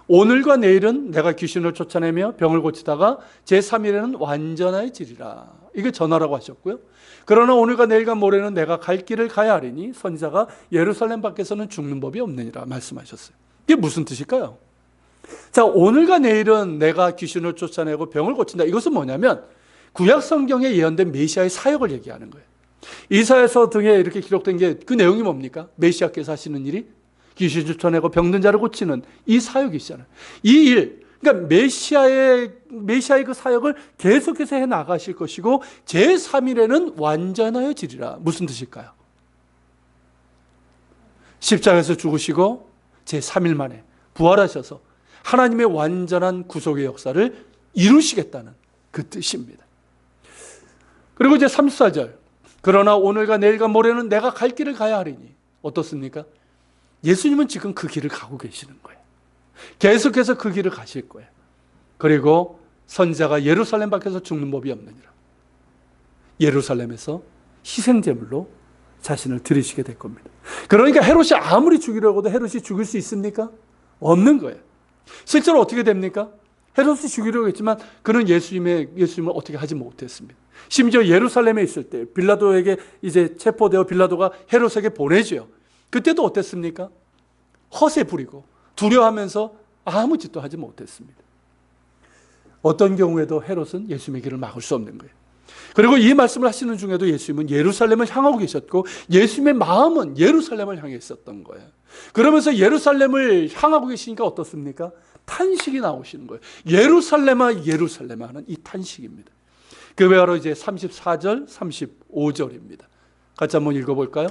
오늘과 내일은 내가 귀신을 쫓아내며 병을 고치다가 제3일에는 완전해지리라. 이게 전하라고 하셨고요. 그러나 오늘과 내일과 모레는 내가 갈 길을 가야 하리니 선지자가 예루살렘 밖에서는 죽는 법이 없느니라 말씀하셨어요. 이게 무슨 뜻일까요? 자, 오늘과 내일은 내가 귀신을 쫓아내고 병을 고친다. 이것은 뭐냐면 구약 성경에 예언된 메시아의 사역을 얘기하는 거예요. 이사야서 등에 이렇게 기록된 게 그 내용이 뭡니까? 메시아께서 하시는 일이 귀신 쫓아내고 병든 자를 고치는 이 사역이잖아요. 이 일, 그러니까 메시아의 그 사역을 계속해서 해 나가실 것이고 제3일에는 완전하여지리라. 무슨 뜻일까요? 십자가에서 죽으시고 제3일 만에 부활하셔서 하나님의 완전한 구속의 역사를 이루시겠다는 그 뜻입니다. 그리고 이제 34절. 그러나 오늘과 내일과 모레는 내가 갈 길을 가야 하리니. 어떻습니까? 예수님은 지금 그 길을 가고 계시는 거예요. 계속해서 그 길을 가실 거예요. 그리고 선지자가 예루살렘 밖에서 죽는 법이 없느니라. 예루살렘에서 희생제물로 자신을 드리시게 될 겁니다. 그러니까 헤롯이 아무리 죽이려고 해도 헤롯이 죽일 수 있습니까? 없는 거예요. 실제로 어떻게 됩니까? 헤롯이 죽이려고 했지만 그는 예수님을 어떻게 하지 못했습니다. 심지어 예루살렘에 있을 때 빌라도에게 이제 체포되어 빌라도가 헤롯에게 보내줘요. 그때도 어땠습니까? 허세 부리고 두려워하면서 아무 짓도 하지 못했습니다. 어떤 경우에도 헤롯은 예수님의 길을 막을 수 없는 거예요. 그리고 이 말씀을 하시는 중에도 예수님은 예루살렘을 향하고 계셨고 예수님의 마음은 예루살렘을 향해 있었던 거예요. 그러면서 예루살렘을 향하고 계시니까 어떻습니까? 탄식이 나오시는 거예요. 예루살렘아 예루살렘아 하는 이 탄식입니다. 그게 바로 이제 34절 35절입니다. 같이 한번 읽어볼까요?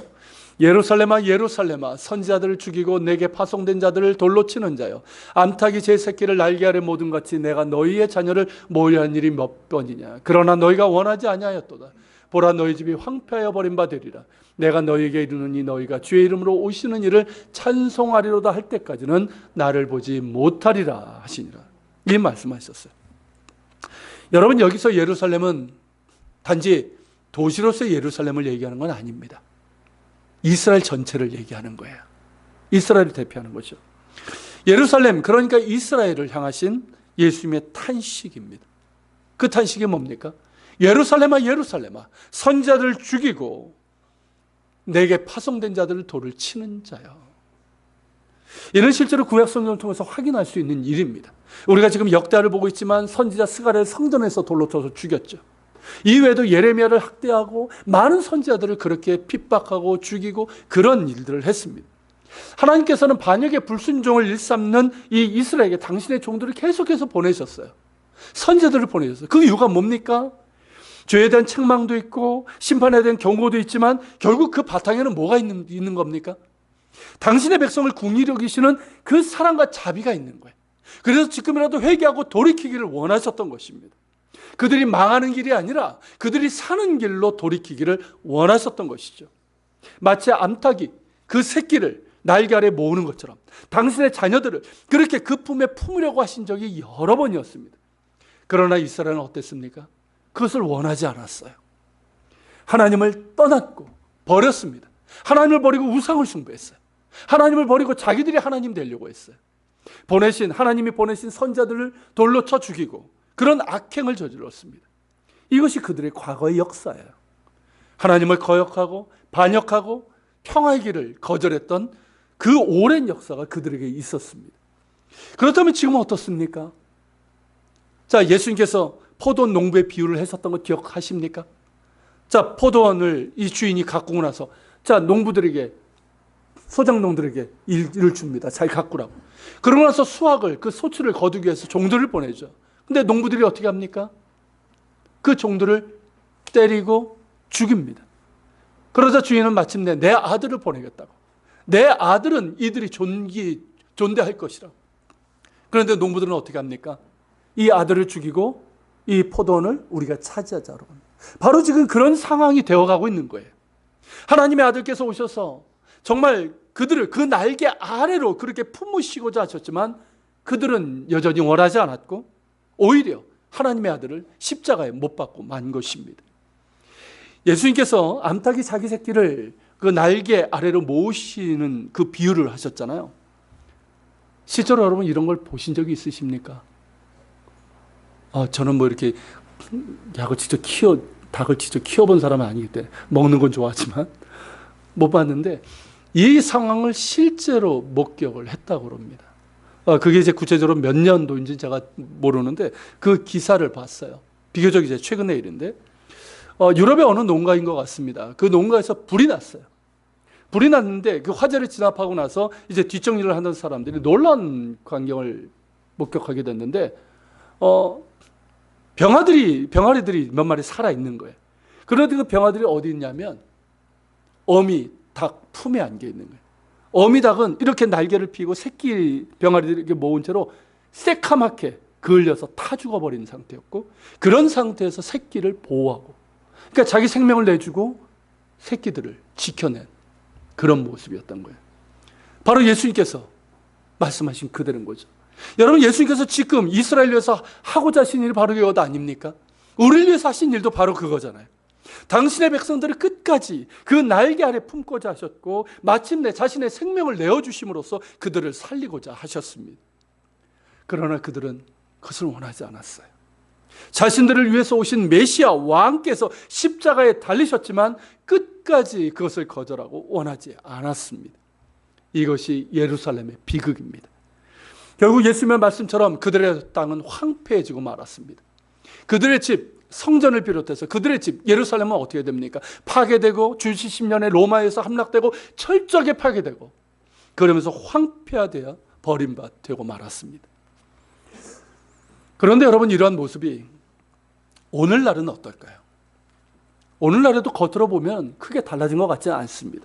예루살렘아 예루살렘아 선지자들을 죽이고 내게 파송된 자들을 돌로 치는 자여 암탉이 제 새끼를 날개 아래 모든 같이 내가 너희의 자녀를 모의한 일이 몇 번이냐. 그러나 너희가 원하지 아니하였도다. 보라 너희 집이 황폐하여 버린 바 되리라. 내가 너희에게 이르노니 너희가 주의 이름으로 오시는 일을 찬송하리로다 할 때까지는 나를 보지 못하리라 하시니라. 이 말씀하셨어요. 여러분 여기서 예루살렘은 단지 도시로서의 예루살렘을 얘기하는 건 아닙니다. 이스라엘 전체를 얘기하는 거예요. 이스라엘을 대표하는 거죠. 예루살렘, 그러니까 이스라엘을 향하신 예수님의 탄식입니다. 그 탄식이 뭡니까? 예루살렘아 예루살렘아 선지자들을 죽이고 내게 파송된 자들을 돌을 치는 자요. 이는 실제로 구약 성경을 통해서 확인할 수 있는 일입니다. 우리가 지금 역대하를 보고 있지만 선지자 스가랴를 성전에서 돌로 쳐서 죽였죠. 이외에도 예레미야를 학대하고 많은 선지자들을 그렇게 핍박하고 죽이고 그런 일들을 했습니다. 하나님께서는 반역의 불순종을 일삼는 이 이스라엘에게 당신의 종들을 계속해서 보내셨어요. 선지자들을 보내셨어요. 그 이유가 뭡니까? 죄에 대한 책망도 있고 심판에 대한 경고도 있지만 결국 그 바탕에는 뭐가 있는 겁니까? 당신의 백성을 궁일히 여기시는 그 사랑과 자비가 있는 거예요. 그래서 지금이라도 회개하고 돌이키기를 원하셨던 것입니다. 그들이 망하는 길이 아니라 그들이 사는 길로 돌이키기를 원하셨던 것이죠. 마치 암탉이 그 새끼를 날개 아래 모으는 것처럼 당신의 자녀들을 그렇게 그 품에 품으려고 하신 적이 여러 번이었습니다. 그러나 이스라엘은 어땠습니까? 그것을 원하지 않았어요. 하나님을 떠났고 버렸습니다. 하나님을 버리고 우상을 숭배했어요. 하나님을 버리고 자기들이 하나님 되려고 했어요. 하나님이 보내신 선자들을 돌로 쳐 죽이고 그런 악행을 저질렀습니다. 이것이 그들의 과거의 역사예요. 하나님을 거역하고 반역하고 평화의 길을 거절했던 그 오랜 역사가 그들에게 있었습니다. 그렇다면 지금은 어떻습니까? 자, 예수님께서 포도원 농부의 비유를 했었던 거 기억하십니까? 자, 포도원을 이 주인이 가꾸고 나서 자, 농부들에게 소작농들에게 일을 줍니다. 잘 가꾸라고. 그러고 나서 수확을 그 소출을 거두기 위해서 종들을 보내죠. 근데 농부들이 어떻게 합니까? 그 종들을 때리고 죽입니다. 그러자 주인은 마침내 내 아들을 보내겠다고. 내 아들은 이들이 존대할 것이라고. 그런데 농부들은 어떻게 합니까? 이 아들을 죽이고 이 포도원을 우리가 차지하자고 합니다. 바로 지금 그런 상황이 되어가고 있는 거예요. 하나님의 아들께서 오셔서 정말 그들을 그 날개 아래로 그렇게 품으시고자 하셨지만 그들은 여전히 원하지 않았고 오히려 하나님의 아들을 십자가에 못 박고 만 것입니다. 예수님께서 암탉이 자기 새끼를 그 날개 아래로 모으시는 그 비유를 하셨잖아요. 실제로 여러분 이런 걸 보신 적이 있으십니까? 저는 뭐 이렇게 닭을 직접 키워본 사람은 아니기 때문에 먹는 건 좋아하지만 못 봤는데 이 상황을 실제로 목격을 했다고 그럽니다. 그게 이제 구체적으로 몇 년도인지 제가 모르는데 그 기사를 봤어요. 비교적 이제 최근의 일인데 유럽의 어느 농가인 것 같습니다. 그 농가에서 불이 났어요. 불이 났는데 그 화재를 진압하고 나서 이제 뒷정리를 하는 사람들이 놀라운 광경을 목격하게 됐는데 병아리들이 몇 마리 살아 있는 거예요. 그런데 그 병아리들이 어디 있냐면 어미 닭 품에 안겨 있는 거예요. 어미 닭은 이렇게 날개를 펴고 새끼 병아리들을 이렇게 모은 채로 새카맣게 그을려서 타 죽어버린 상태였고, 그런 상태에서 새끼를 보호하고, 그러니까 자기 생명을 내주고 새끼들을 지켜낸 그런 모습이었던 거예요. 바로 예수님께서 말씀하신 그대로인 거죠. 여러분, 예수님께서 지금 이스라엘 위해서 하고자 하신 일이 바로 이것 아닙니까? 우리를 위해서 하신 일도 바로 그거잖아요. 당신의 백성들을 끝까지 그 날개 아래 품고자 하셨고, 마침내 자신의 생명을 내어주심으로써 그들을 살리고자 하셨습니다. 그러나 그들은 그것을 원하지 않았어요. 자신들을 위해서 오신 메시아 왕께서 십자가에 달리셨지만 끝까지 그것을 거절하고 원하지 않았습니다. 이것이 예루살렘의 비극입니다. 결국 예수님의 말씀처럼 그들의 땅은 황폐해지고 말았습니다. 그들의 집, 성전을 비롯해서 그들의 집 예루살렘은 어떻게 됩니까? 파괴되고 주시 10년에 로마에서 함락되고 철저하게 파괴되고, 그러면서 황폐화되어 버림받되고 말았습니다. 그런데 여러분, 이러한 모습이 오늘날은 어떨까요? 오늘날에도 겉으로 보면 크게 달라진 것 같지는 않습니다.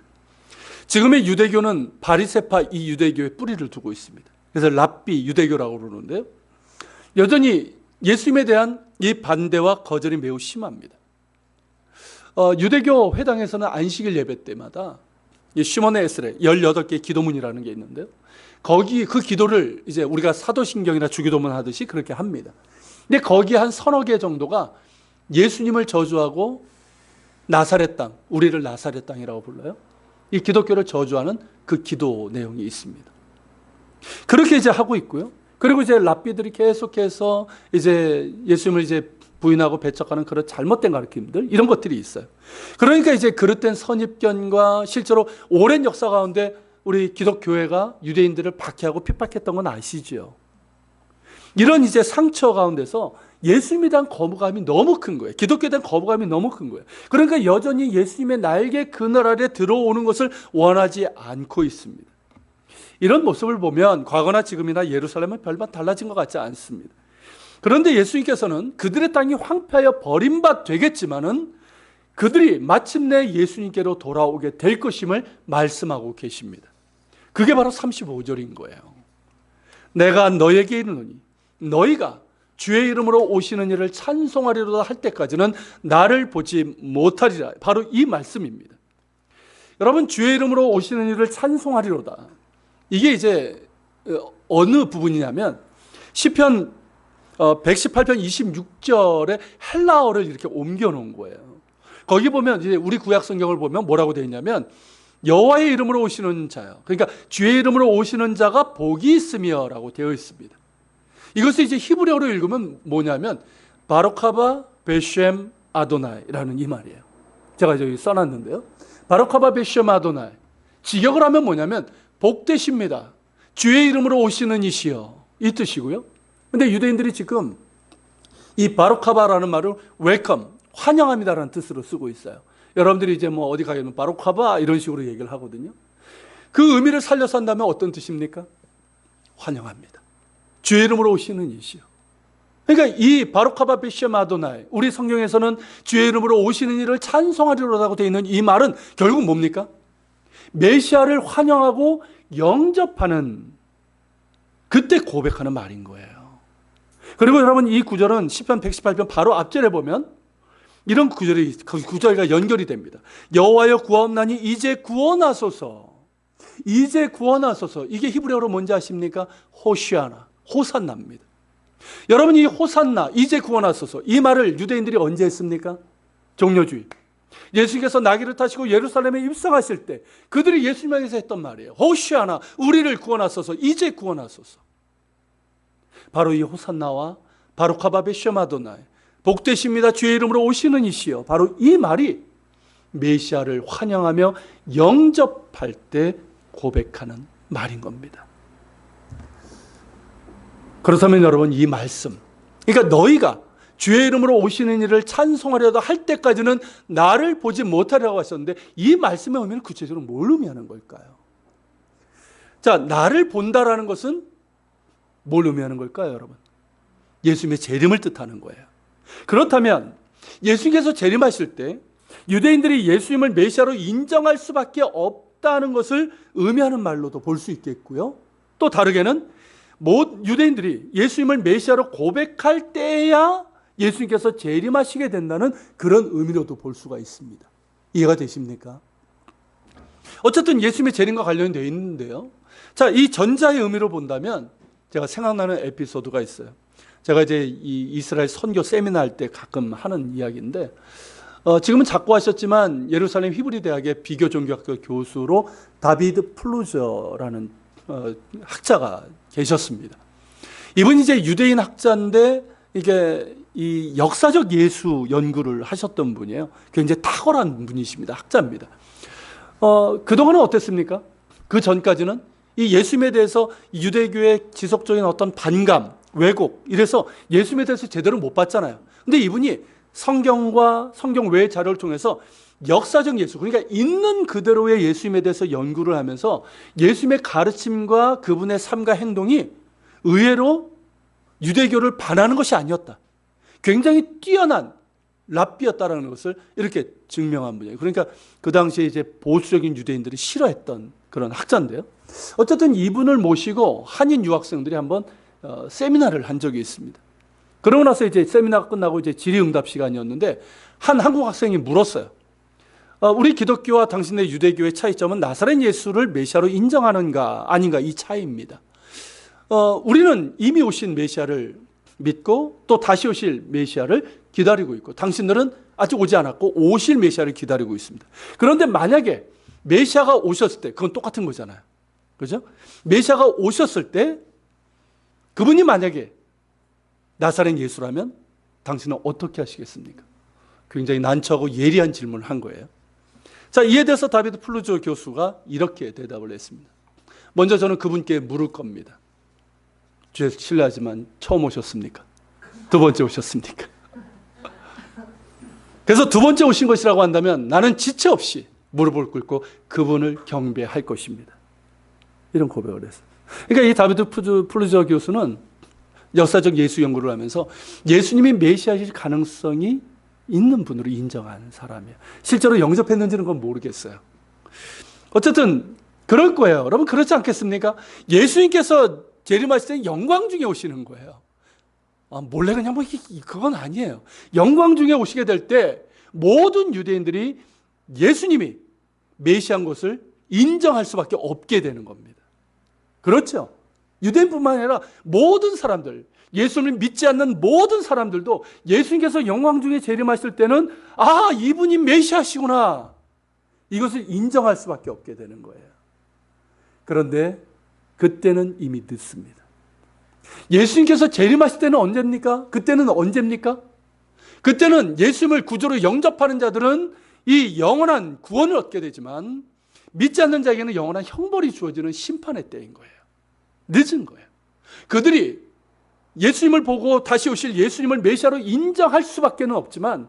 지금의 유대교는 바리새파 이 유대교의 뿌리를 두고 있습니다. 그래서 랍비 유대교라고 그러는데요, 여전히 예수님에 대한 이 반대와 거절이 매우 심합니다. 유대교 회당에서는 안식일 예배 때마다 이 시몬의 에스레 18개의 기도문이라는 게 있는데요, 거기 그 기도를 이제 우리가 사도신경이나 주기도문 하듯이 그렇게 합니다. 근데 거기 한 서너 개 정도가 예수님을 저주하고 나사렛 땅, 우리를 나사렛 땅이라고 불러요. 이 기독교를 저주하는 그 기도 내용이 있습니다. 그렇게 이제 하고 있고요. 그리고 이제 랍비들이 계속해서 이제 예수님을 이제 부인하고 배척하는 그런 잘못된 가르침들, 이런 것들이 있어요. 그러니까 이제 그릇된 선입견과 실제로 오랜 역사 가운데 우리 기독교회가 유대인들을 박해하고 핍박했던 건 아시죠? 이런 이제 상처 가운데서 예수님에 대한 거부감이 너무 큰 거예요. 기독교에 대한 거부감이 너무 큰 거예요. 그러니까 여전히 예수님의 날개 그늘 아래 들어오는 것을 원하지 않고 있습니다. 이런 모습을 보면 과거나 지금이나 예루살렘은 별반 달라진 것 같지 않습니다. 그런데 예수님께서는 그들의 땅이 황폐하여 버림받 되겠지만은 그들이 마침내 예수님께로 돌아오게 될 것임을 말씀하고 계십니다. 그게 바로 35절인 거예요. 내가 너에게 이르노니 너희가 주의 이름으로 오시는 이를 찬송하리로다 할 때까지는 나를 보지 못하리라. 바로 이 말씀입니다. 여러분, 주의 이름으로 오시는 이를 찬송하리로다, 이게 이제 어느 부분이냐면 시편 118편 26절에 헬라어를 이렇게 옮겨 놓은 거예요. 거기 보면 이제 우리 구약 성경을 보면 뭐라고 되어 있냐면 여호와의 이름으로 오시는 자요, 그러니까 주의 이름으로 오시는 자가 복이 있으며라고 되어 있습니다. 이것을 이제 히브리어로 읽으면 뭐냐면 바로카바 베셴 아도나이라는 이 말이에요. 제가 여기 써놨는데요, 바로카바 베셴 아도나이, 직역을 하면 뭐냐면 복되십니다, 주의 이름으로 오시는 이시여, 이 뜻이고요. 근데 유대인들이 지금 이 바로카바라는 말을 웰컴, 환영합니다라는 뜻으로 쓰고 있어요. 여러분들이 이제 뭐 어디 가면 바로카바 이런 식으로 얘기를 하거든요. 그 의미를 살려서 한다면 어떤 뜻입니까? 환영합니다, 주의 이름으로 오시는 이시여. 그러니까 이 바로카바 베셴 아도나이, 우리 성경에서는 주의 이름으로 오시는 이를 찬송하리로라고 되어 있는 이 말은 결국 뭡니까? 메시아를 환영하고 영접하는, 그때 고백하는 말인 거예요. 그리고 여러분, 이 구절은 시편 118편 바로 앞절에 보면 이런 구절이, 그 구절과 연결이 됩니다. 여호와여 구하옵나니 이제 구원하소서, 이제 구원하소서. 이게 히브리어로 뭔지 아십니까? 호시아나, 호산나입니다. 여러분, 이 호산나, 이제 구원하소서, 이 말을 유대인들이 언제 했습니까? 종려주의. 예수님께서 나귀를 타시고 예루살렘에 입성하실 때 그들이 예수님에 대해서 했던 말이에요. 호시아나, 우리를 구원하소서, 이제 구원하소서. 바로 이 호산나와 바루카바베 셔마도나에 복되십니다 주의 이름으로 오시는 이시여, 바로 이 말이 메시아를 환영하며 영접할 때 고백하는 말인 겁니다. 그렇다면 여러분, 이 말씀, 그러니까 너희가 주의 이름으로 오시는 이를 찬송하려다 할 때까지는 나를 보지 못하려고 하셨는데, 이 말씀의 의미는 구체적으로 뭘 의미하는 걸까요? 자, 나를 본다라는 것은 뭘 의미하는 걸까요, 여러분? 예수님의 재림을 뜻하는 거예요. 그렇다면 예수님께서 재림하실 때 유대인들이 예수님을 메시아로 인정할 수밖에 없다는 것을 의미하는 말로도 볼 수 있겠고요. 또 다르게는 유대인들이 예수님을 메시아로 고백할 때야 예수님께서 재림하시게 된다는 그런 의미로도 볼 수가 있습니다. 이해가 되십니까? 어쨌든 예수님의 재림과 관련되어 있는데요. 자, 이 전자의 의미로 본다면 제가 생각나는 에피소드가 있어요. 제가 이제 이 이스라엘 선교 세미나 할 때 가끔 하는 이야기인데, 지금은 작고하셨지만 예루살렘 히브리 대학의 비교 종교학교 교수로 다비드 플루저라는 학자가 계셨습니다. 이분이 이제 유대인 학자인데 이게 이 역사적 예수 연구를 하셨던 분이에요. 굉장히 탁월한 분이십니다. 학자입니다. 그동안은 어땠습니까? 그 전까지는 이 예수님에 대해서 유대교의 지속적인 어떤 반감, 왜곡, 이래서 예수님에 대해서 제대로 못 봤잖아요. 근데 이분이 성경과 성경 외의 자료를 통해서 역사적 예수, 그러니까 있는 그대로의 예수님에 대해서 연구를 하면서 예수님의 가르침과 그분의 삶과 행동이 의외로 유대교를 반하는 것이 아니었다, 굉장히 뛰어난 랍비였다라는 것을 이렇게 증명한 분이에요. 그러니까 그 당시에 이제 보수적인 유대인들이 싫어했던 그런 학자인데요. 어쨌든 이분을 모시고 한인 유학생들이 한번 세미나를 한 적이 있습니다. 그러고 나서 이제 세미나가 끝나고 이제 질의응답 시간이었는데 한 한국 학생이 물었어요. 우리 기독교와 당신의 유대교의 차이점은 나사렛 예수를 메시아로 인정하는가 아닌가, 이 차이입니다. 우리는 이미 오신 메시아를 믿고 또 다시 오실 메시아를 기다리고 있고, 당신들은 아직 오지 않았고 오실 메시아를 기다리고 있습니다. 그런데 만약에 메시아가 오셨을 때, 그건 똑같은 거잖아요. 그죠? 메시아가 오셨을 때 그분이 만약에 나사렛 예수라면 당신은 어떻게 하시겠습니까? 굉장히 난처하고 예리한 질문을 한 거예요. 자, 이에 대해서 다비드 플루저 교수가 이렇게 대답을 했습니다. 먼저 저는 그분께 물을 겁니다. 주에 실례하지만 처음 오셨습니까? 두 번째 오셨습니까? 그래서 두 번째 오신 것이라고 한다면 나는 지체 없이 무릎을 꿇고 그분을 경배할 것입니다. 이런 고백을 했어요. 그러니까 이 다비드 플루저 교수는 역사적 예수 연구를 하면서 예수님이 메시아실 가능성이 있는 분으로 인정하는 사람이에요. 실제로 영접했는지는 그건 모르겠어요. 어쨌든 그럴 거예요. 여러분, 그렇지 않겠습니까? 예수님께서 재림하실 때 영광 중에 오시는 거예요. 몰래 그냥 그건 아니에요. 영광 중에 오시게 될 때 모든 유대인들이 예수님이 메시아인 것을 인정할 수밖에 없게 되는 겁니다. 그렇죠? 유대인뿐만 아니라 모든 사람들, 예수님을 믿지 않는 모든 사람들도 예수님께서 영광 중에 재림하실 때는 이분이 메시아시구나, 이것을 인정할 수밖에 없게 되는 거예요. 그런데 그때는 이미 늦습니다. 예수님께서 재림하실 때는 언제입니까? 그때는 언제입니까? 그때는 예수님을 구주로 영접하는 자들은 이 영원한 구원을 얻게 되지만 믿지 않는 자에게는 영원한 형벌이 주어지는 심판의 때인 거예요. 늦은 거예요. 그들이 예수님을 보고 다시 오실 예수님을 메시아로 인정할 수밖에 없지만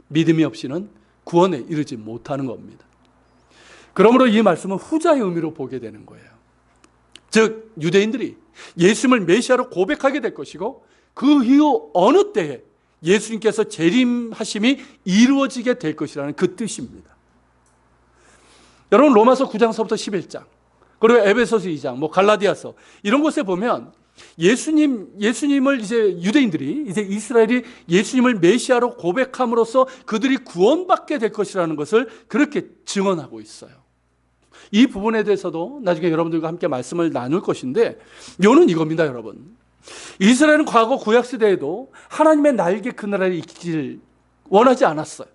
믿음이 없이는 구원에 이르지 못하는 겁니다. 그러므로 이 말씀은 후자의 의미로 보게 되는 거예요. 즉 유대인들이 예수님을 메시아로 고백하게 될 것이고 그 이후 어느 때에 예수님께서 재림하심이 이루어지게 될 것이라는 그 뜻입니다. 여러분, 로마서 9장서부터 11장, 그리고 에베소서 2장, 갈라디아서, 이런 곳에 보면 예수님을 이제 유대인들이, 이제 이스라엘이 예수님을 메시아로 고백함으로써 그들이 구원받게 될 것이라는 것을 그렇게 증언하고 있어요. 이 부분에 대해서도 나중에 여러분들과 함께 말씀을 나눌 것인데, 요는 이겁니다, 여러분. 이스라엘은 과거 구약시대에도 하나님의 날개 그늘에 있기를 원하지 않았어요.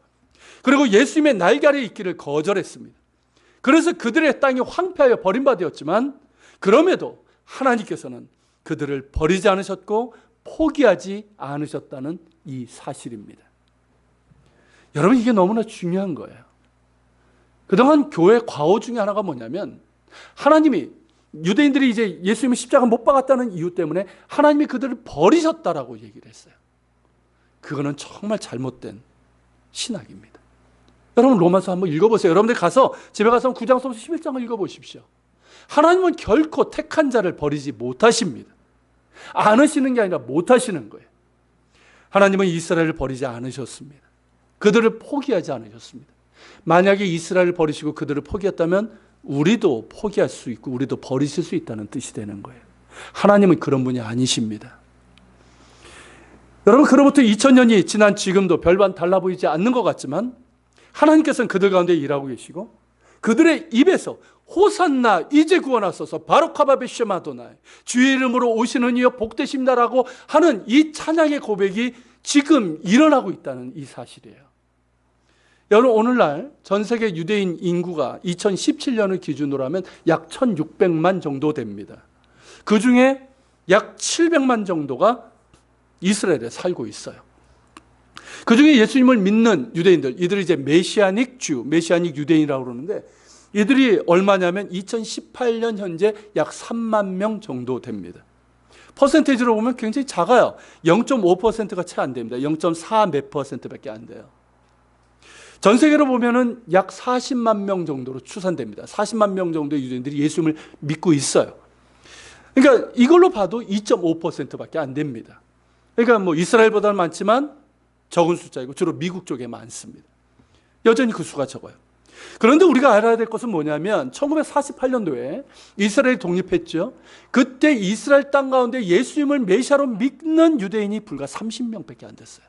그리고 예수님의 날개 아래 있기를 거절했습니다. 그래서 그들의 땅이 황폐하여 버림받았지만 그럼에도 하나님께서는 그들을 버리지 않으셨고 포기하지 않으셨다는 이 사실입니다. 여러분, 이게 너무나 중요한 거예요. 그동안 교회 과오 중에 하나가 뭐냐면, 하나님이 유대인들이 이제 예수님의 십자가 못 박았다는 이유 때문에 하나님이 그들을 버리셨다라고 얘기를 했어요. 그거는 정말 잘못된 신학입니다. 여러분, 로마서 한번 읽어보세요. 여러분들 가서 집에 가서 9장서부터 11장을 읽어보십시오. 하나님은 결코 택한 자를 버리지 못하십니다. 안 하시는 게 아니라 못 하시는 거예요. 하나님은 이스라엘을 버리지 않으셨습니다. 그들을 포기하지 않으셨습니다. 만약에 이스라엘을 버리시고 그들을 포기했다면 우리도 포기할 수 있고 우리도 버리실 수 있다는 뜻이 되는 거예요. 하나님은 그런 분이 아니십니다. 여러분, 그로부터 2000년이 지난 지금도 별반 달라 보이지 않는 것 같지만 하나님께서는 그들 가운데 일하고 계시고 그들의 입에서 호산나 이제 구원하소서 바로카바베 쉐마도나이 주의 이름으로 오시는 이여 복되십니다라고 하는 이 찬양의 고백이 지금 일어나고 있다는 이 사실이에요. 여러분, 오늘날 전 세계 유대인 인구가 2017년을 기준으로 하면 약 1600만 정도 됩니다. 그 중에 약 700만 정도가 이스라엘에 살고 있어요. 그 중에 예수님을 믿는 유대인들, 이들이 이제 메시아닉 유대인이라고 그러는데 이들이 얼마냐면 2018년 현재 약 3만 명 정도 됩니다. 퍼센테이지로 보면 굉장히 작아요. 0.5%가 채 안 됩니다. 0.4 몇 %밖에 안 돼요. 전 세계로 보면은 약 40만 명 정도로 추산됩니다. 40만 명 정도의 유대인들이 예수님을 믿고 있어요. 그러니까 이걸로 봐도 2.5%밖에 안 됩니다. 그러니까 뭐 이스라엘보다는 많지만 적은 숫자이고 주로 미국 쪽에 많습니다. 여전히 그 수가 적어요. 그런데 우리가 알아야 될 것은 뭐냐면 1948년도에 이스라엘이 독립했죠. 그때 이스라엘 땅 가운데 예수님을 메시아로 믿는 유대인이 불과 30명밖에 안 됐어요.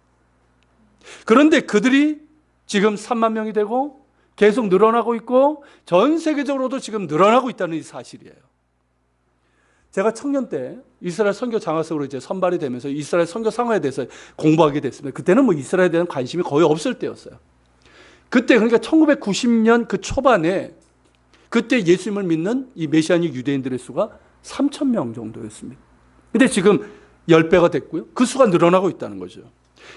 그런데 그들이 지금 3만 명이 되고 계속 늘어나고 있고 전 세계적으로도 지금 늘어나고 있다는 이 사실이에요. 제가 청년 때 이스라엘 선교 장학생으로 이제 선발이 되면서 이스라엘 선교 상황에 대해서 공부하게 됐습니다. 그때는 뭐 이스라엘에 대한 관심이 거의 없을 때였어요. 그때 그러니까 1990년 그 초반에 그때 예수님을 믿는 이 메시아닉 유대인들의 수가 3,000명 정도였습니다. 근데 지금 10배가 됐고요. 그 수가 늘어나고 있다는 거죠.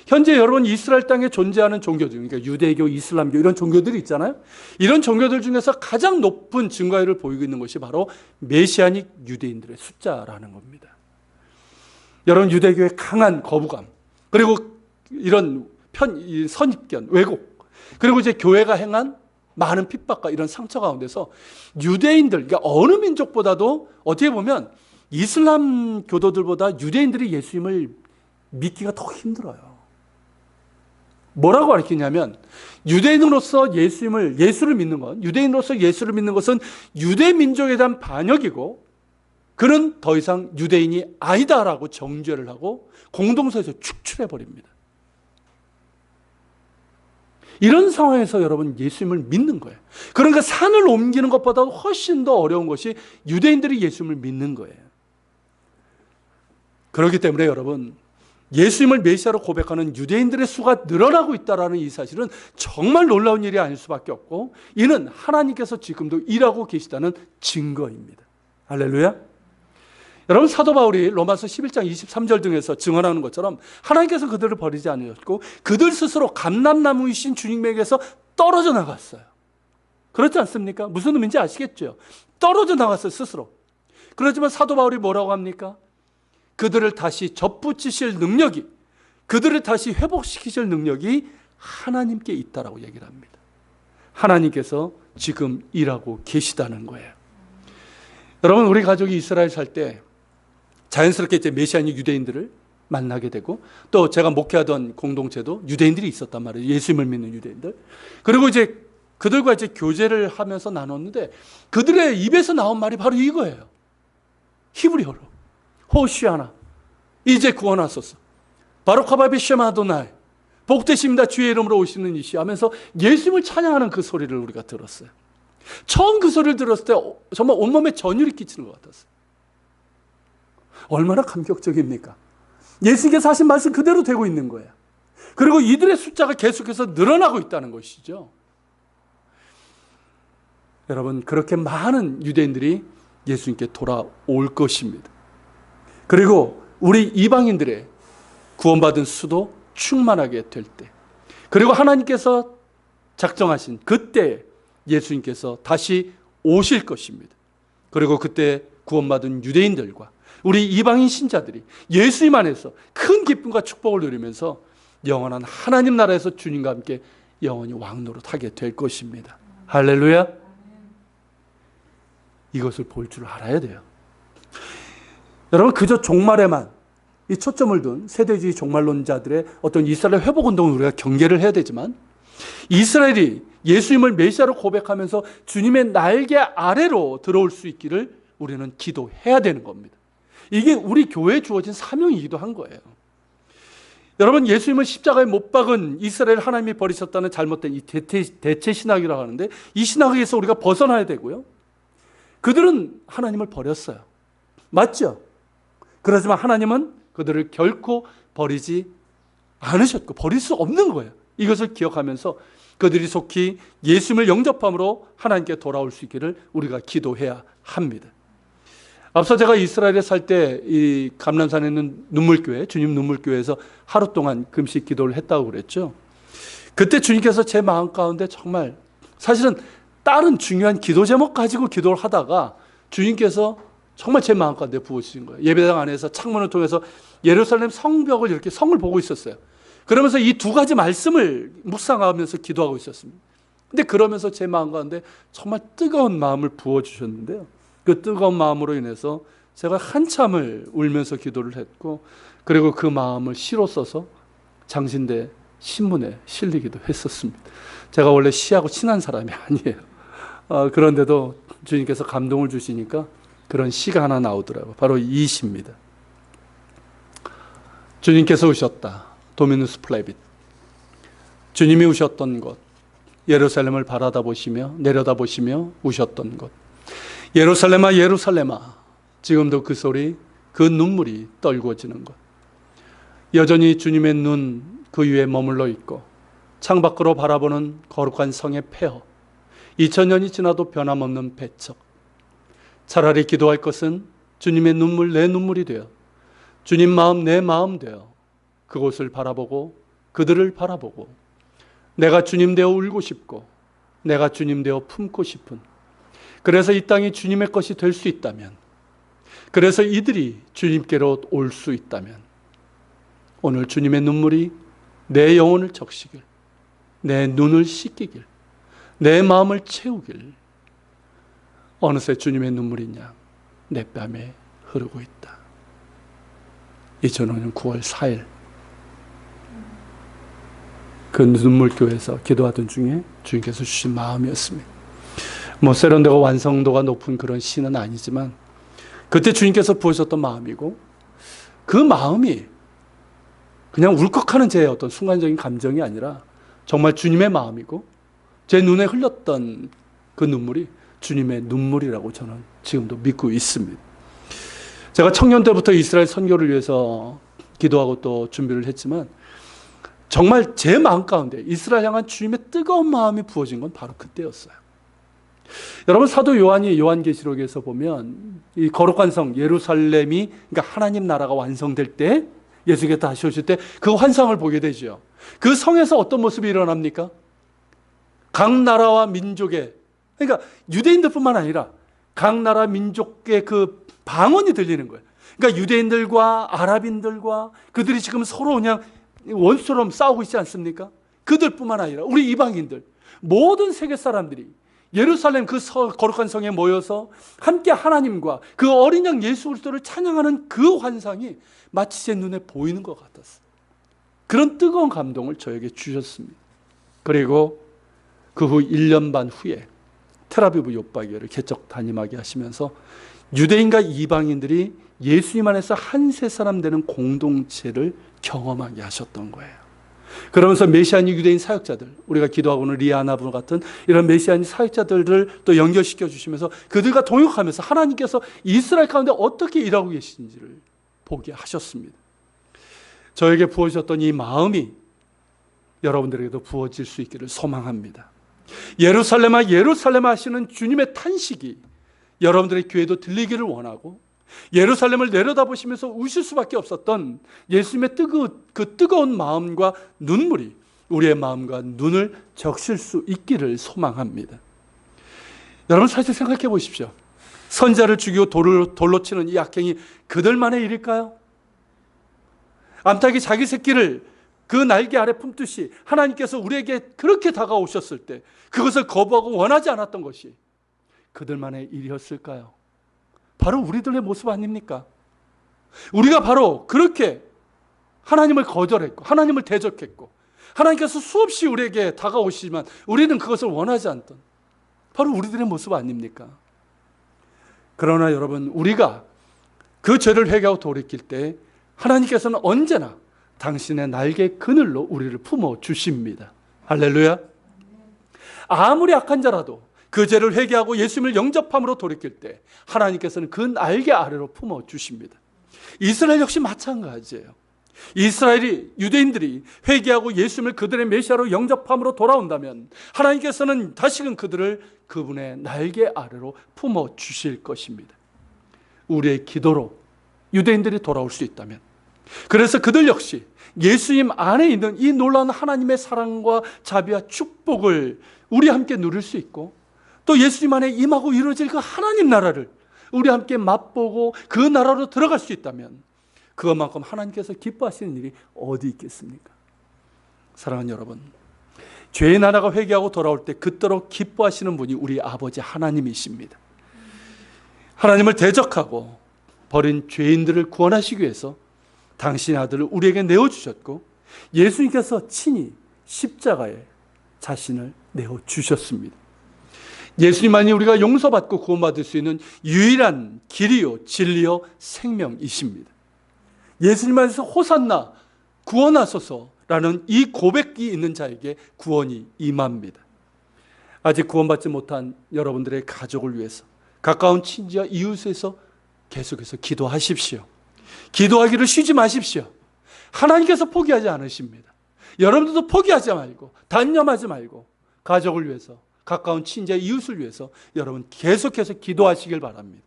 현재 여러분 이스라엘 땅에 존재하는 종교들, 그러니까 유대교, 이슬람교 이런 종교들이 있잖아요. 이런 종교들 중에서 가장 높은 증가율을 보이고 있는 것이 바로 메시아닉 유대인들의 숫자라는 겁니다. 여러분, 유대교의 강한 거부감, 그리고 이런 선입견, 왜곡, 그리고 이제 교회가 행한 많은 핍박과 이런 상처 가운데서 유대인들, 그러니까 어느 민족보다도 어떻게 보면 이슬람 교도들보다 유대인들이 예수님을 믿기가 더 힘들어요. 뭐라고 가르치냐면 유대인으로서 예수를 믿는 건, 유대인으로서 예수를 믿는 것은 유대 민족에 대한 반역이고 그는 더 이상 유대인이 아니다라고 정죄를 하고 공동서에서 축출해버립니다. 이런 상황에서 여러분 예수님을 믿는 거예요. 그러니까 산을 옮기는 것보다 훨씬 더 어려운 것이 유대인들이 예수님을 믿는 거예요. 그렇기 때문에 여러분, 예수님을 메시아로 고백하는 유대인들의 수가 늘어나고 있다는 이 사실은 정말 놀라운 일이 아닐 수밖에 없고 이는 하나님께서 지금도 일하고 계시다는 증거입니다. 할렐루야. 여러분, 사도 바울이 로마서 11장 23절 등에서 증언하는 것처럼 하나님께서 그들을 버리지 않으셨고 그들 스스로 감람나무이신 주님에게서 떨어져 나갔어요. 그렇지 않습니까? 무슨 의미인지 아시겠죠? 떨어져 나갔어요, 스스로. 그렇지만 사도 바울이 뭐라고 합니까? 그들을 다시 접붙이실 능력이, 그들을 다시 회복시키실 능력이 하나님께 있다라고 얘기를 합니다. 하나님께서 지금 일하고 계시다는 거예요. 여러분, 우리 가족이 이스라엘 살 때 자연스럽게 이제 메시아닉 유대인들을 만나게 되고 또 제가 목회하던 공동체도 유대인들이 있었단 말이에요. 예수님을 믿는 유대인들. 그리고 이제 그들과 이제 교제를 하면서 나눴는데 그들의 입에서 나온 말이 바로 이거예요. 히브리어로. 호시아나 이제 구원하소서 바로카바비 쉐마도나이 복되십니다 주의 이름으로 오시는 이시 하면서 예수님을 찬양하는 그 소리를 우리가 들었어요. 처음 그 소리를 들었을 때 정말 온몸에 전율이 끼치는 것 같았어요. 얼마나 감격적입니까? 예수님께서 하신 말씀 그대로 되고 있는 거예요. 그리고 이들의 숫자가 계속해서 늘어나고 있다는 것이죠. 여러분, 그렇게 많은 유대인들이 예수님께 돌아올 것입니다. 그리고 우리 이방인들의 구원받은 수도 충만하게 될 때, 그리고 하나님께서 작정하신 그때 예수님께서 다시 오실 것입니다. 그리고 그때 구원받은 유대인들과 우리 이방인 신자들이 예수님 안에서 큰 기쁨과 축복을 누리면서 영원한 하나님 나라에서 주님과 함께 영원히 왕노릇하게 될 것입니다. 할렐루야. 이것을 볼 줄 알아야 돼요. 여러분, 그저 종말에만 이 초점을 둔 세대주의 종말론자들의 어떤 이스라엘 회복 운동을 우리가 경계를 해야 되지만, 이스라엘이 예수님을 메시아로 고백하면서 주님의 날개 아래로 들어올 수 있기를 우리는 기도해야 되는 겁니다. 이게 우리 교회에 주어진 사명이기도 한 거예요. 여러분, 예수님을 십자가에 못 박은 이스라엘 하나님이 버리셨다는 잘못된 이 대체 신학이라고 하는데, 이 신학에서 우리가 벗어나야 되고요. 그들은 하나님을 버렸어요. 맞죠? 그렇지만 하나님은 그들을 결코 버리지 않으셨고 버릴 수 없는 거예요. 이것을 기억하면서 그들이 속히 예수님을 영접함으로 하나님께 돌아올 수 있기를 우리가 기도해야 합니다. 앞서 제가 이스라엘에 살 때 이 감람산에 있는 눈물교회, 주님 눈물교회에서 하루 동안 금식 기도를 했다고 그랬죠. 그때 주님께서 제 마음 가운데 정말, 사실은 다른 중요한 기도 제목 가지고 기도를 하다가 주님께서 정말 제 마음 가운데 부어주신 거예요. 예배당 안에서 창문을 통해서 예루살렘 성벽을 이렇게 성을 보고 있었어요. 그러면서 이 두 가지 말씀을 묵상하면서 기도하고 있었습니다. 근데 그러면서 제 마음 가운데 정말 뜨거운 마음을 부어주셨는데요. 그 뜨거운 마음으로 인해서 제가 한참을 울면서 기도를 했고, 그리고 그 마음을 시로 써서 장신대 신문에 실리기도 했었습니다. 제가 원래 시하고 친한 사람이 아니에요. 그런데도 주님께서 감동을 주시니까 그런 시가 하나 나오더라고요. 바로 이 시입니다. 주님께서 오셨다. 도미누스 플레빗. 주님이 우셨던 곳, 예루살렘을 바라다보시며 내려다보시며 우셨던 곳. 예루살렘아 예루살렘아, 지금도 그 소리, 그 눈물이 떨구어지는 것. 여전히 주님의 눈 그 위에 머물러 있고 창밖으로 바라보는 거룩한 성의 폐허, 2000년이 지나도 변함없는 배척. 차라리 기도할 것은 주님의 눈물 내 눈물이 되어, 주님 마음 내 마음 되어 그곳을 바라보고 그들을 바라보고 내가 주님 되어 울고 싶고 내가 주님 되어 품고 싶은, 그래서 이 땅이 주님의 것이 될 수 있다면, 그래서 이들이 주님께로 올 수 있다면, 오늘 주님의 눈물이 내 영혼을 적시길, 내 눈을 씻기길, 내 마음을 채우길. 어느새 주님의 눈물이냐 내 뺨에 흐르고 있다. 2005년 9월 4일 그 눈물교회에서 기도하던 중에 주님께서 주신 마음이었습니다. 세련되고 완성도가 높은 그런 시는 아니지만 그때 주님께서 부으셨던 마음이고, 그 마음이 그냥 울컥하는 제 어떤 순간적인 감정이 아니라 정말 주님의 마음이고, 제 눈에 흘렸던 그 눈물이 주님의 눈물이라고 저는 지금도 믿고 있습니다. 제가 청년 때부터 이스라엘 선교를 위해서 기도하고 또 준비를 했지만, 정말 제 마음 가운데 이스라엘 향한 주님의 뜨거운 마음이 부어진 건 바로 그때였어요. 여러분, 사도 요한이 요한계시록에서 보면 이 거룩한 성 예루살렘이, 그러니까 하나님 나라가 완성될 때, 예수께서 다시 오실 때 그 환상을 보게 되죠. 그 성에서 어떤 모습이 일어납니까? 각 나라와 민족의, 그러니까 유대인들뿐만 아니라 각 나라 민족의 그 방언이 들리는 거예요. 그러니까 유대인들과 아랍인들과 그들이 지금 서로 그냥 원수처럼 싸우고 있지 않습니까? 그들뿐만 아니라 우리 이방인들, 모든 세계 사람들이 예루살렘 그 거룩한 성에 모여서 함께 하나님과 그 어린 양 예수 그리스도를 찬양하는 그 환상이 마치 제 눈에 보이는 것 같았어요. 그런 뜨거운 감동을 저에게 주셨습니다. 그리고 그 후 1년 반 후에 텔아비브 요바교회를 개척 담임하게 하시면서 유대인과 이방인들이 예수님 안에서 한 세 사람 되는 공동체를 경험하게 하셨던 거예요. 그러면서 메시아니 유대인 사역자들, 우리가 기도하고는 리아나부 같은 이런 메시아니 사역자들을 또 연결시켜 주시면서 그들과 동역하면서 하나님께서 이스라엘 가운데 어떻게 일하고 계신지를 보게 하셨습니다. 저에게 부어주셨던 이 마음이 여러분들에게도 부어질 수 있기를 소망합니다. 예루살렘아 예루살렘아 하시는 주님의 탄식이 여러분들의 귀에도 들리기를 원하고, 예루살렘을 내려다보시면서 우실 수밖에 없었던 예수님의 그 뜨거운 마음과 눈물이 우리의 마음과 눈을 적실 수 있기를 소망합니다. 여러분, 사실 생각해 보십시오. 선지자를 죽이고 돌로 치는 이 악행이 그들만의 일일까요? 암탉이 자기 새끼를 그 날개 아래 품듯이 하나님께서 우리에게 그렇게 다가오셨을 때 그것을 거부하고 원하지 않았던 것이 그들만의 일이었을까요? 바로 우리들의 모습 아닙니까? 우리가 바로 그렇게 하나님을 거절했고 하나님을 대적했고 하나님께서 수없이 우리에게 다가오시지만 우리는 그것을 원하지 않던 바로 우리들의 모습 아닙니까? 그러나 여러분, 우리가 그 죄를 회개하고 돌이킬 때 하나님께서는 언제나 당신의 날개 그늘로 우리를 품어 주십니다. 할렐루야. 아무리 악한 자라도 그 죄를 회개하고 예수님을 영접함으로 돌이킬 때 하나님께서는 그 날개 아래로 품어 주십니다. 이스라엘 역시 마찬가지예요. 유대인들이 회개하고 예수님을 그들의 메시아로 영접함으로 돌아온다면 하나님께서는 다시금 그들을 그분의 날개 아래로 품어 주실 것입니다. 우리의 기도로 유대인들이 돌아올 수 있다면, 그래서 그들 역시 예수님 안에 있는 이 놀라운 하나님의 사랑과 자비와 축복을 우리 함께 누릴 수 있고, 또 예수님 안에 임하고 이루어질 그 하나님 나라를 우리 함께 맛보고 그 나라로 들어갈 수 있다면 그것만큼 하나님께서 기뻐하시는 일이 어디 있겠습니까? 사랑하는 여러분, 죄의 나라가 회개하고 돌아올 때 그토록 기뻐하시는 분이 우리 아버지 하나님이십니다. 하나님을 대적하고 버린 죄인들을 구원하시기 위해서 당신의 아들을 우리에게 내어주셨고, 예수님께서 친히 십자가에 자신을 내어주셨습니다. 예수님만이 우리가 용서받고 구원받을 수 있는 유일한 길이요 진리요 생명이십니다. 예수님만에서 호산나 구원하소서라는 이 고백이 있는 자에게 구원이 임합니다. 아직 구원받지 못한 여러분들의 가족을 위해서, 가까운 친지와 이웃에서 계속해서 기도하십시오. 기도하기를 쉬지 마십시오. 하나님께서 포기하지 않으십니다. 여러분들도 포기하지 말고 단념하지 말고 가족을 위해서, 가까운 친지와 이웃을 위해서 여러분 계속해서 기도하시길 바랍니다.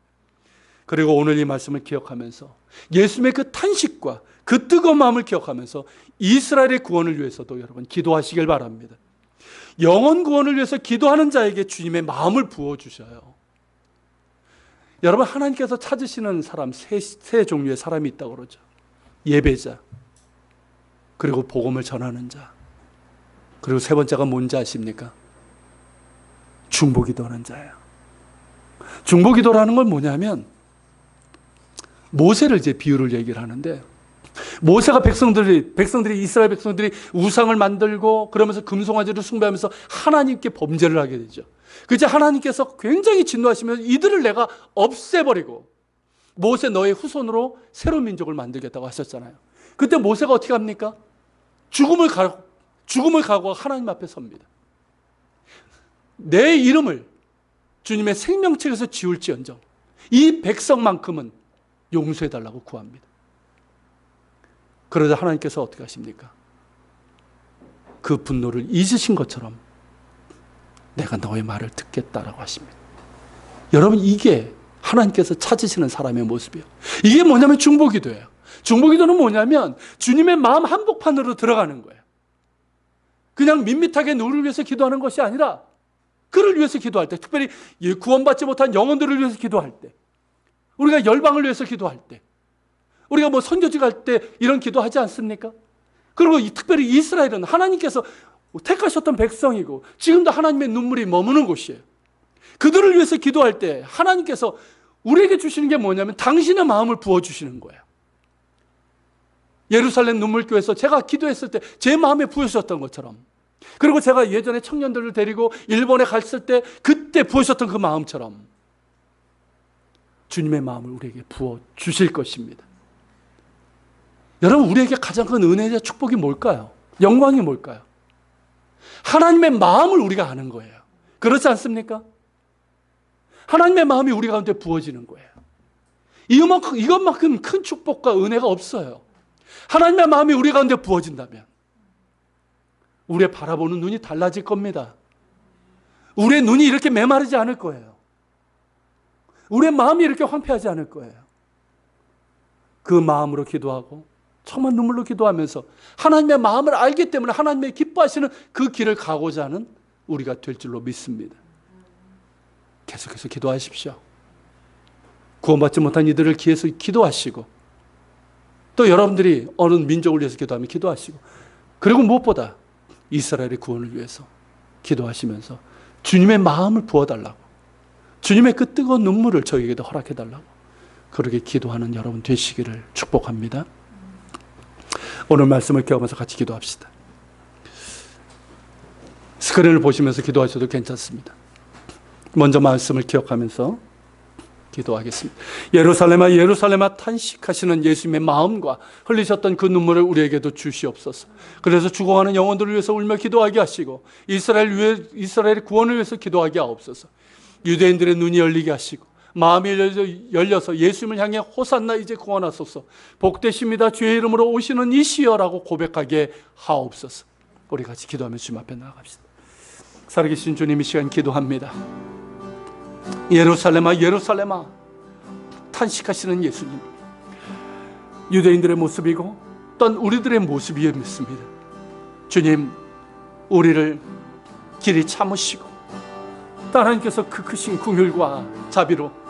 그리고 오늘 이 말씀을 기억하면서 예수님의 그 탄식과 그 뜨거운 마음을 기억하면서 이스라엘의 구원을 위해서도 여러분 기도하시길 바랍니다. 영혼 구원을 위해서 기도하는 자에게 주님의 마음을 부어주셔요. 여러분, 하나님께서 찾으시는 사람 세 종류의 사람이 있다고 그러죠. 예배자, 그리고 복음을 전하는 자, 그리고 세 번째가 뭔지 아십니까? 중보기도하는 자예요. 중보기도라는 건 뭐냐면, 모세를 이제 비유를 얘기를 하는데, 모세가 이스라엘 백성들이 우상을 만들고 그러면서 금송아지를 숭배하면서 하나님께 범죄를 하게 되죠. 그래서 하나님께서 굉장히 진노하시면서 이들을 내가 없애버리고 모세 너의 후손으로 새로운 민족을 만들겠다고 하셨잖아요. 그때 모세가 어떻게 합니까? 죽음을 각오하고 하나님 앞에 섭니다. 내 이름을 주님의 생명책에서 지울지언정 이 백성만큼은 용서해달라고 구합니다. 그러자 하나님께서 어떻게 하십니까? 그 분노를 잊으신 것처럼 내가 너의 말을 듣겠다라고 하십니다. 여러분, 이게 하나님께서 찾으시는 사람의 모습이에요. 이게 뭐냐면 중보기도예요. 중보기도는 뭐냐면 주님의 마음 한복판으로 들어가는 거예요. 그냥 밋밋하게 누구를 위해서 기도하는 것이 아니라 그를 위해서 기도할 때, 특별히 구원받지 못한 영혼들을 위해서 기도할 때, 우리가 열방을 위해서 기도할 때, 우리가 뭐 선교지 갈 때 이런 기도하지 않습니까? 그리고 특별히 이스라엘은 하나님께서 택하셨던 백성이고 지금도 하나님의 눈물이 머무는 곳이에요. 그들을 위해서 기도할 때 하나님께서 우리에게 주시는 게 뭐냐면 당신의 마음을 부어주시는 거예요. 예루살렘 눈물교회에서 제가 기도했을 때 제 마음에 부으셨던 것처럼, 그리고 제가 예전에 청년들을 데리고 일본에 갔을 때 그때 부으셨던 그 마음처럼 주님의 마음을 우리에게 부어주실 것입니다. 여러분, 우리에게 가장 큰 은혜와 축복이 뭘까요? 영광이 뭘까요? 하나님의 마음을 우리가 아는 거예요. 그렇지 않습니까? 하나님의 마음이 우리 가운데 부어지는 거예요. 이것만큼 큰 축복과 은혜가 없어요. 하나님의 마음이 우리 가운데 부어진다면 우리의 바라보는 눈이 달라질 겁니다. 우리의 눈이 이렇게 메마르지 않을 거예요. 우리의 마음이 이렇게 황폐하지 않을 거예요. 그 마음으로 기도하고 정말 눈물로 기도하면서 하나님의 마음을 알기 때문에 하나님의 기뻐하시는 그 길을 가고자 하는 우리가 될 줄로 믿습니다. 계속해서 기도하십시오. 구원받지 못한 이들을 기해서 기도하시고, 또 여러분들이 어느 민족을 위해서 기도하면 기도하시고, 그리고 무엇보다 이스라엘의 구원을 위해서 기도하시면서 주님의 마음을 부어달라고, 주님의 그 뜨거운 눈물을 저에게도 허락해달라고 그렇게 기도하는 여러분 되시기를 축복합니다. 오늘 말씀을 기억하면서 같이 기도합시다. 스크린을 보시면서 기도하셔도 괜찮습니다. 먼저 말씀을 기억하면서 기도하겠습니다. 예루살렘아 예루살렘아 탄식하시는 예수님의 마음과 흘리셨던 그 눈물을 우리에게도 주시옵소서. 그래서 죽어가는 영혼들을 위해서 울며 기도하게 하시고 이스라엘의 구원을 위해서 기도하게 하옵소서. 유대인들의 눈이 열리게 하시고 마음이 열려서 예수님을 향해 호산나 이제 구원하소서, 복되십니다 주의 이름으로 오시는 이시여라고 고백하게 하옵소서. 우리 같이 기도하며 주님 앞에 나아갑시다. 살아계신 주님, 이 시간 기도합니다. 예루살렘아 예루살렘아 탄식하시는 예수님, 유대인들의 모습이고 또한 우리들의 모습이었습니다. 주님, 우리를 길이 참으시고 또 하나님께서 그 크신 긍휼과 자비로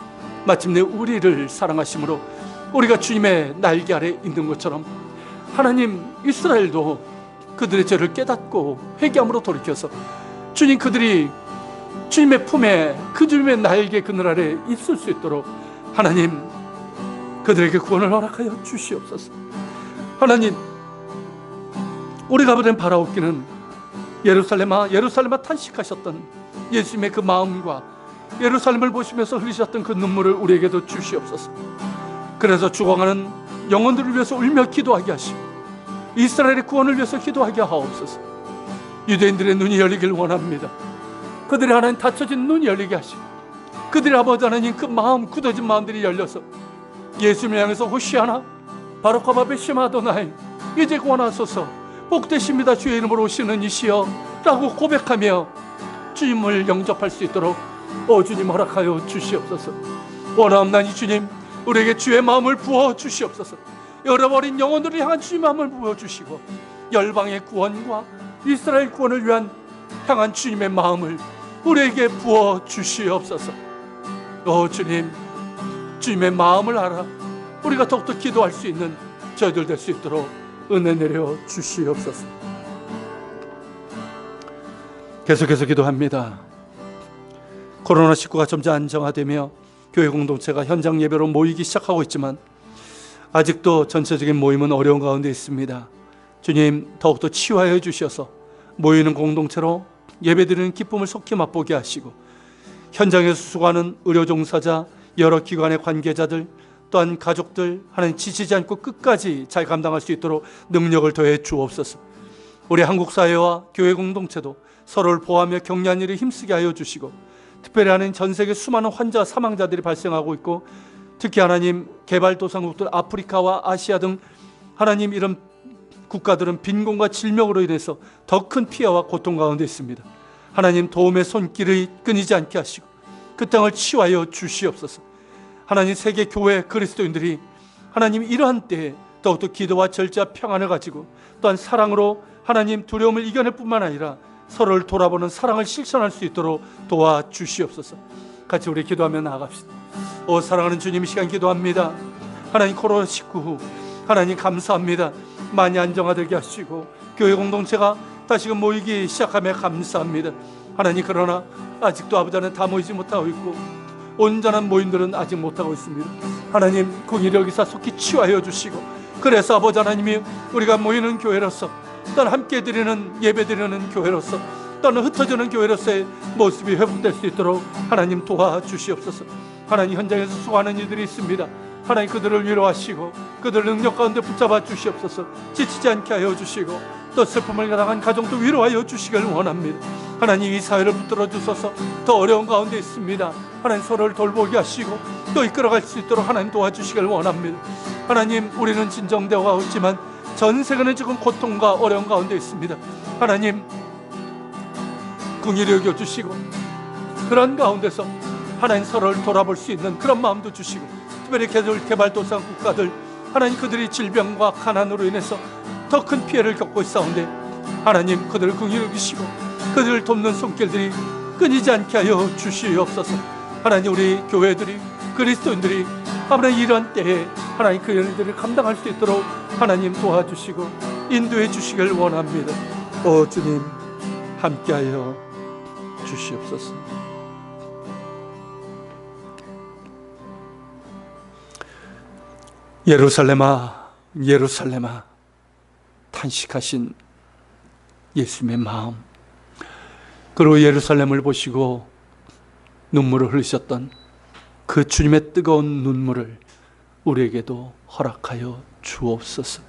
마침내 우리를 사랑하심으로 우리가 주님의 날개 아래 있는 것처럼 하나님, 이스라엘도 그들의 죄를 깨닫고 회개함으로 돌이켜서 주님, 그들이 주님의 품에 그 주님의 날개 그늘 아래 있을 수 있도록 하나님, 그들에게 구원을 허락하여 주시옵소서. 하나님, 우리가 보낸 바라옵기는 예루살렘아 예루살렘아 탄식하셨던 예수님의 그 마음과 예루살렘을 보시면서 흘리셨던 그 눈물을 우리에게도 주시옵소서. 그래서 죽어가는 영혼들을 위해서 울며 기도하게 하시고 이스라엘의 구원을 위해서 기도하게 하옵소서. 유대인들의 눈이 열리길 원합니다. 그들의 하나님 닫혀진 눈이 열리게 하시고 그들의 아버지 하나님 그 마음, 굳어진 마음들이 열려서 예수님을 향해서 호시아나 바로카바 베시마 아도나이 이제 구원하소서, 복되십니다 주의 이름으로 오시는 이시여 라고 고백하며 주님을 영접할 수 있도록 주님 허락하여 주시옵소서. 원하옵나니 주님, 우리에게 주의 마음을 부어 주시옵소서. 잃어버린 영혼들을 향한 주의 마음을 부어 주시고 열방의 구원과 이스라엘 구원을 위한 향한 주님의 마음을 우리에게 부어 주시옵소서. 주님, 주님의 마음을 알아 우리가 더욱더 기도할 수 있는 저희들 될 수 있도록 은혜 내려 주시옵소서. 계속해서 기도합니다. 코로나19가 점차 안정화되며 교회 공동체가 현장 예배로 모이기 시작하고 있지만 아직도 전체적인 모임은 어려운 가운데 있습니다. 주님, 더욱더 치유하여 주셔서 모이는 공동체로 예배드리는 기쁨을 속히 맛보게 하시고 현장에서 수고하는 의료 종사자, 여러 기관의 관계자들, 또한 가족들 하나님 지치지 않고 끝까지 잘 감당할 수 있도록 능력을 더해 주옵소서. 우리 한국 사회와 교회 공동체도 서로를 보호하며 격려하는 일에 힘쓰게 하여 주시고 특별히 하나님 전 세계 수많은 환자 사망자들이 발생하고 있고 특히 하나님 개발도상국들 아프리카와 아시아 등 하나님 이런 국가들은 빈곤과 질병으로 인해서 더 큰 피해와 고통 가운데 있습니다. 하나님 도움의 손길을 끊이지 않게 하시고 그 땅을 치유하여 주시옵소서. 하나님 세계 교회 그리스도인들이 하나님 이러한 때에 더욱더 기도와 절제와 평안을 가지고 또한 사랑으로 하나님 두려움을 이겨낼 뿐만 아니라 서로를 돌아보는 사랑을 실천할 수 있도록 도와주시옵소서. 같이 우리 기도하며 나아갑시다. 사랑하는 주님, 이 시간 기도합니다. 하나님 코로나19 하나님 감사합니다. 많이 안정화되게 하시고 교회 공동체가 다시금 모이기 시작하며 감사합니다. 하나님, 그러나 아직도 아버지 안에 다 모이지 못하고 있고 온전한 모임들은 아직 못하고 있습니다. 하나님, 공의를 여기서 속히 치유하여 주시고 그래서 아버지 하나님이 우리가 모이는 교회로서 또한 함께 드리는 예배 드리는 교회로서 또는 흩어지는 교회로서의 모습이 회복될 수 있도록 하나님 도와주시옵소서. 하나님, 현장에서 수고하는 이들이 있습니다. 하나님, 그들을 위로하시고 그들을 능력 가운데 붙잡아 주시옵소서. 지치지 않게 하여 주시고 또 슬픔을 당한 가정도 위로하여 주시길 원합니다. 하나님, 이 사회를 붙들어 주셔서 더 어려운 가운데 있습니다. 하나님, 서로를 돌보게 하시고 또 이끌어갈 수 있도록 하나님 도와주시길 원합니다. 하나님, 우리는 진정되어 가고 있지만 전 세계는 지금 고통과 어려움 가운데 있습니다. 하나님 긍휼히 여겨주시고 그런 가운데서 하나님 서로를 돌아볼 수 있는 그런 마음도 주시고, 특별히 개발도상 국가들 하나님 그들이 질병과 가난으로 인해서 더 큰 피해를 겪고 있사온데 하나님 그들을 긍휼히 여기시고 그들을 돕는 손길들이 끊이지 않게 하여 주시옵소서. 하나님 우리 교회들이 그리스도인들이 하나님 이런 때에 하나님 그 일들을 감당할 수 있도록 하나님 도와주시고 인도해 주시길 원합니다. 오 주님 함께하여 주시옵소서. 예루살렘아 예루살렘아, 탄식하신 예수님의 마음, 그리고 예루살렘을 보시고 눈물을 흘리셨던 그 주님의 뜨거운 눈물을 우리에게도 허락하여 주옵소서.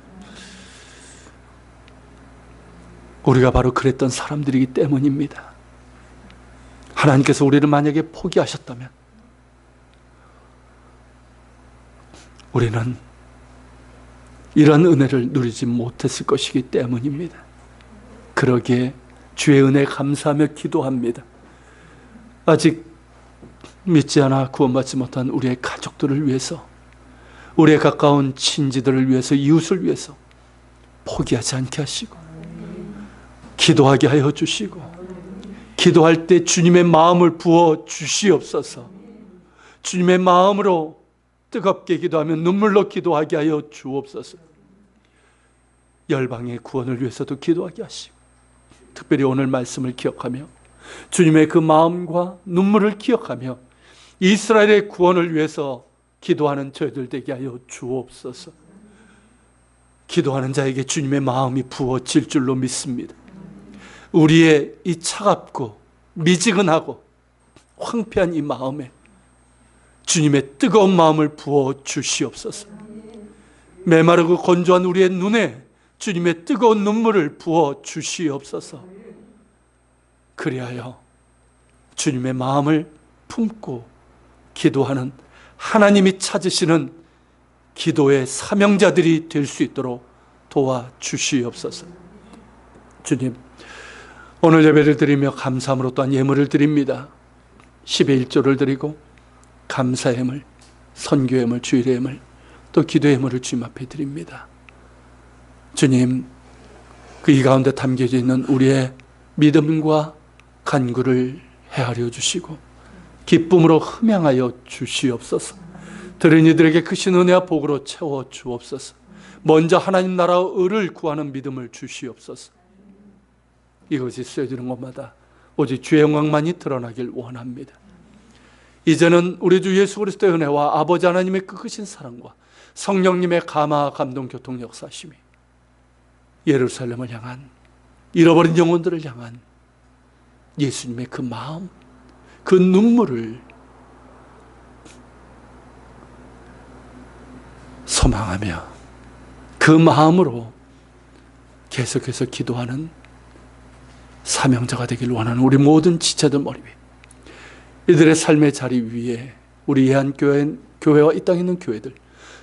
우리가 바로 그랬던 사람들이기 때문입니다. 하나님께서 우리를 만약에 포기하셨다면 우리는 이런 은혜를 누리지 못했을 것이기 때문입니다. 그러기에 주의 은혜에 감사하며 기도합니다. 아직 믿지 않아 구원받지 못한 우리의 가족들을 위해서, 우리의 가까운 친지들을 위해서, 이웃을 위해서 포기하지 않게 하시고 기도하게 하여 주시고, 기도할 때 주님의 마음을 부어 주시옵소서. 주님의 마음으로 뜨겁게 기도하면 눈물로 기도하게 하여 주옵소서. 열방의 구원을 위해서도 기도하게 하시고, 특별히 오늘 말씀을 기억하며 주님의 그 마음과 눈물을 기억하며 이스라엘의 구원을 위해서 기도하는 저희들 되게 하여 주옵소서. 기도하는 자에게 주님의 마음이 부어질 줄로 믿습니다. 우리의 이 차갑고 미지근하고 황폐한 이 마음에 주님의 뜨거운 마음을 부어 주시옵소서. 메마르고 건조한 우리의 눈에 주님의 뜨거운 눈물을 부어 주시옵소서. 그리하여 주님의 마음을 품고 기도하는 하나님이 찾으시는 기도의 사명자들이 될 수 있도록 도와주시옵소서. 주님, 오늘 예배를 드리며 감사함으로 또한 예물을 드립니다. 10의 1조를 드리고 감사의 예물, 선교의 예물, 주일의 예물, 또 기도의 예물을 주님 앞에 드립니다. 주님, 그 이 가운데 담겨져 있는 우리의 믿음과 간구를 헤아려 주시고 기쁨으로 흠양하여 주시옵소서. 들은 이들에게 크신 은혜와 복으로 채워 주옵소서. 먼저 하나님 나라와 의를 구하는 믿음을 주시옵소서. 이것이 쓰여지는 곳마다 오직 주의 영광만이 드러나길 원합니다. 이제는 우리 주 예수 그리스도의 은혜와 아버지 하나님의 그 크신 사랑과 성령님의 감화 감동 교통 역사심이 예루살렘을 향한, 잃어버린 영혼들을 향한 예수님의 그 마음, 그 눈물을 소망하며 그 마음으로 계속해서 기도하는 사명자가 되길 원하는 우리 모든 지체들 머리 위에, 이들의 삶의 자리 위에 우리 예한교회와 이 땅에 있는 교회들,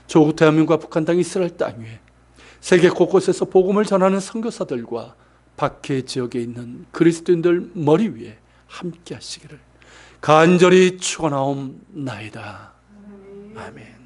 조국 대한민국과 북한 땅 이스라엘 땅 위에 세계 곳곳에서 복음을 전하는 선교사들과 박해 지역에 있는 그리스도인들 머리 위에 함께 하시기를 간절히 축원하옵나이다. 아멘.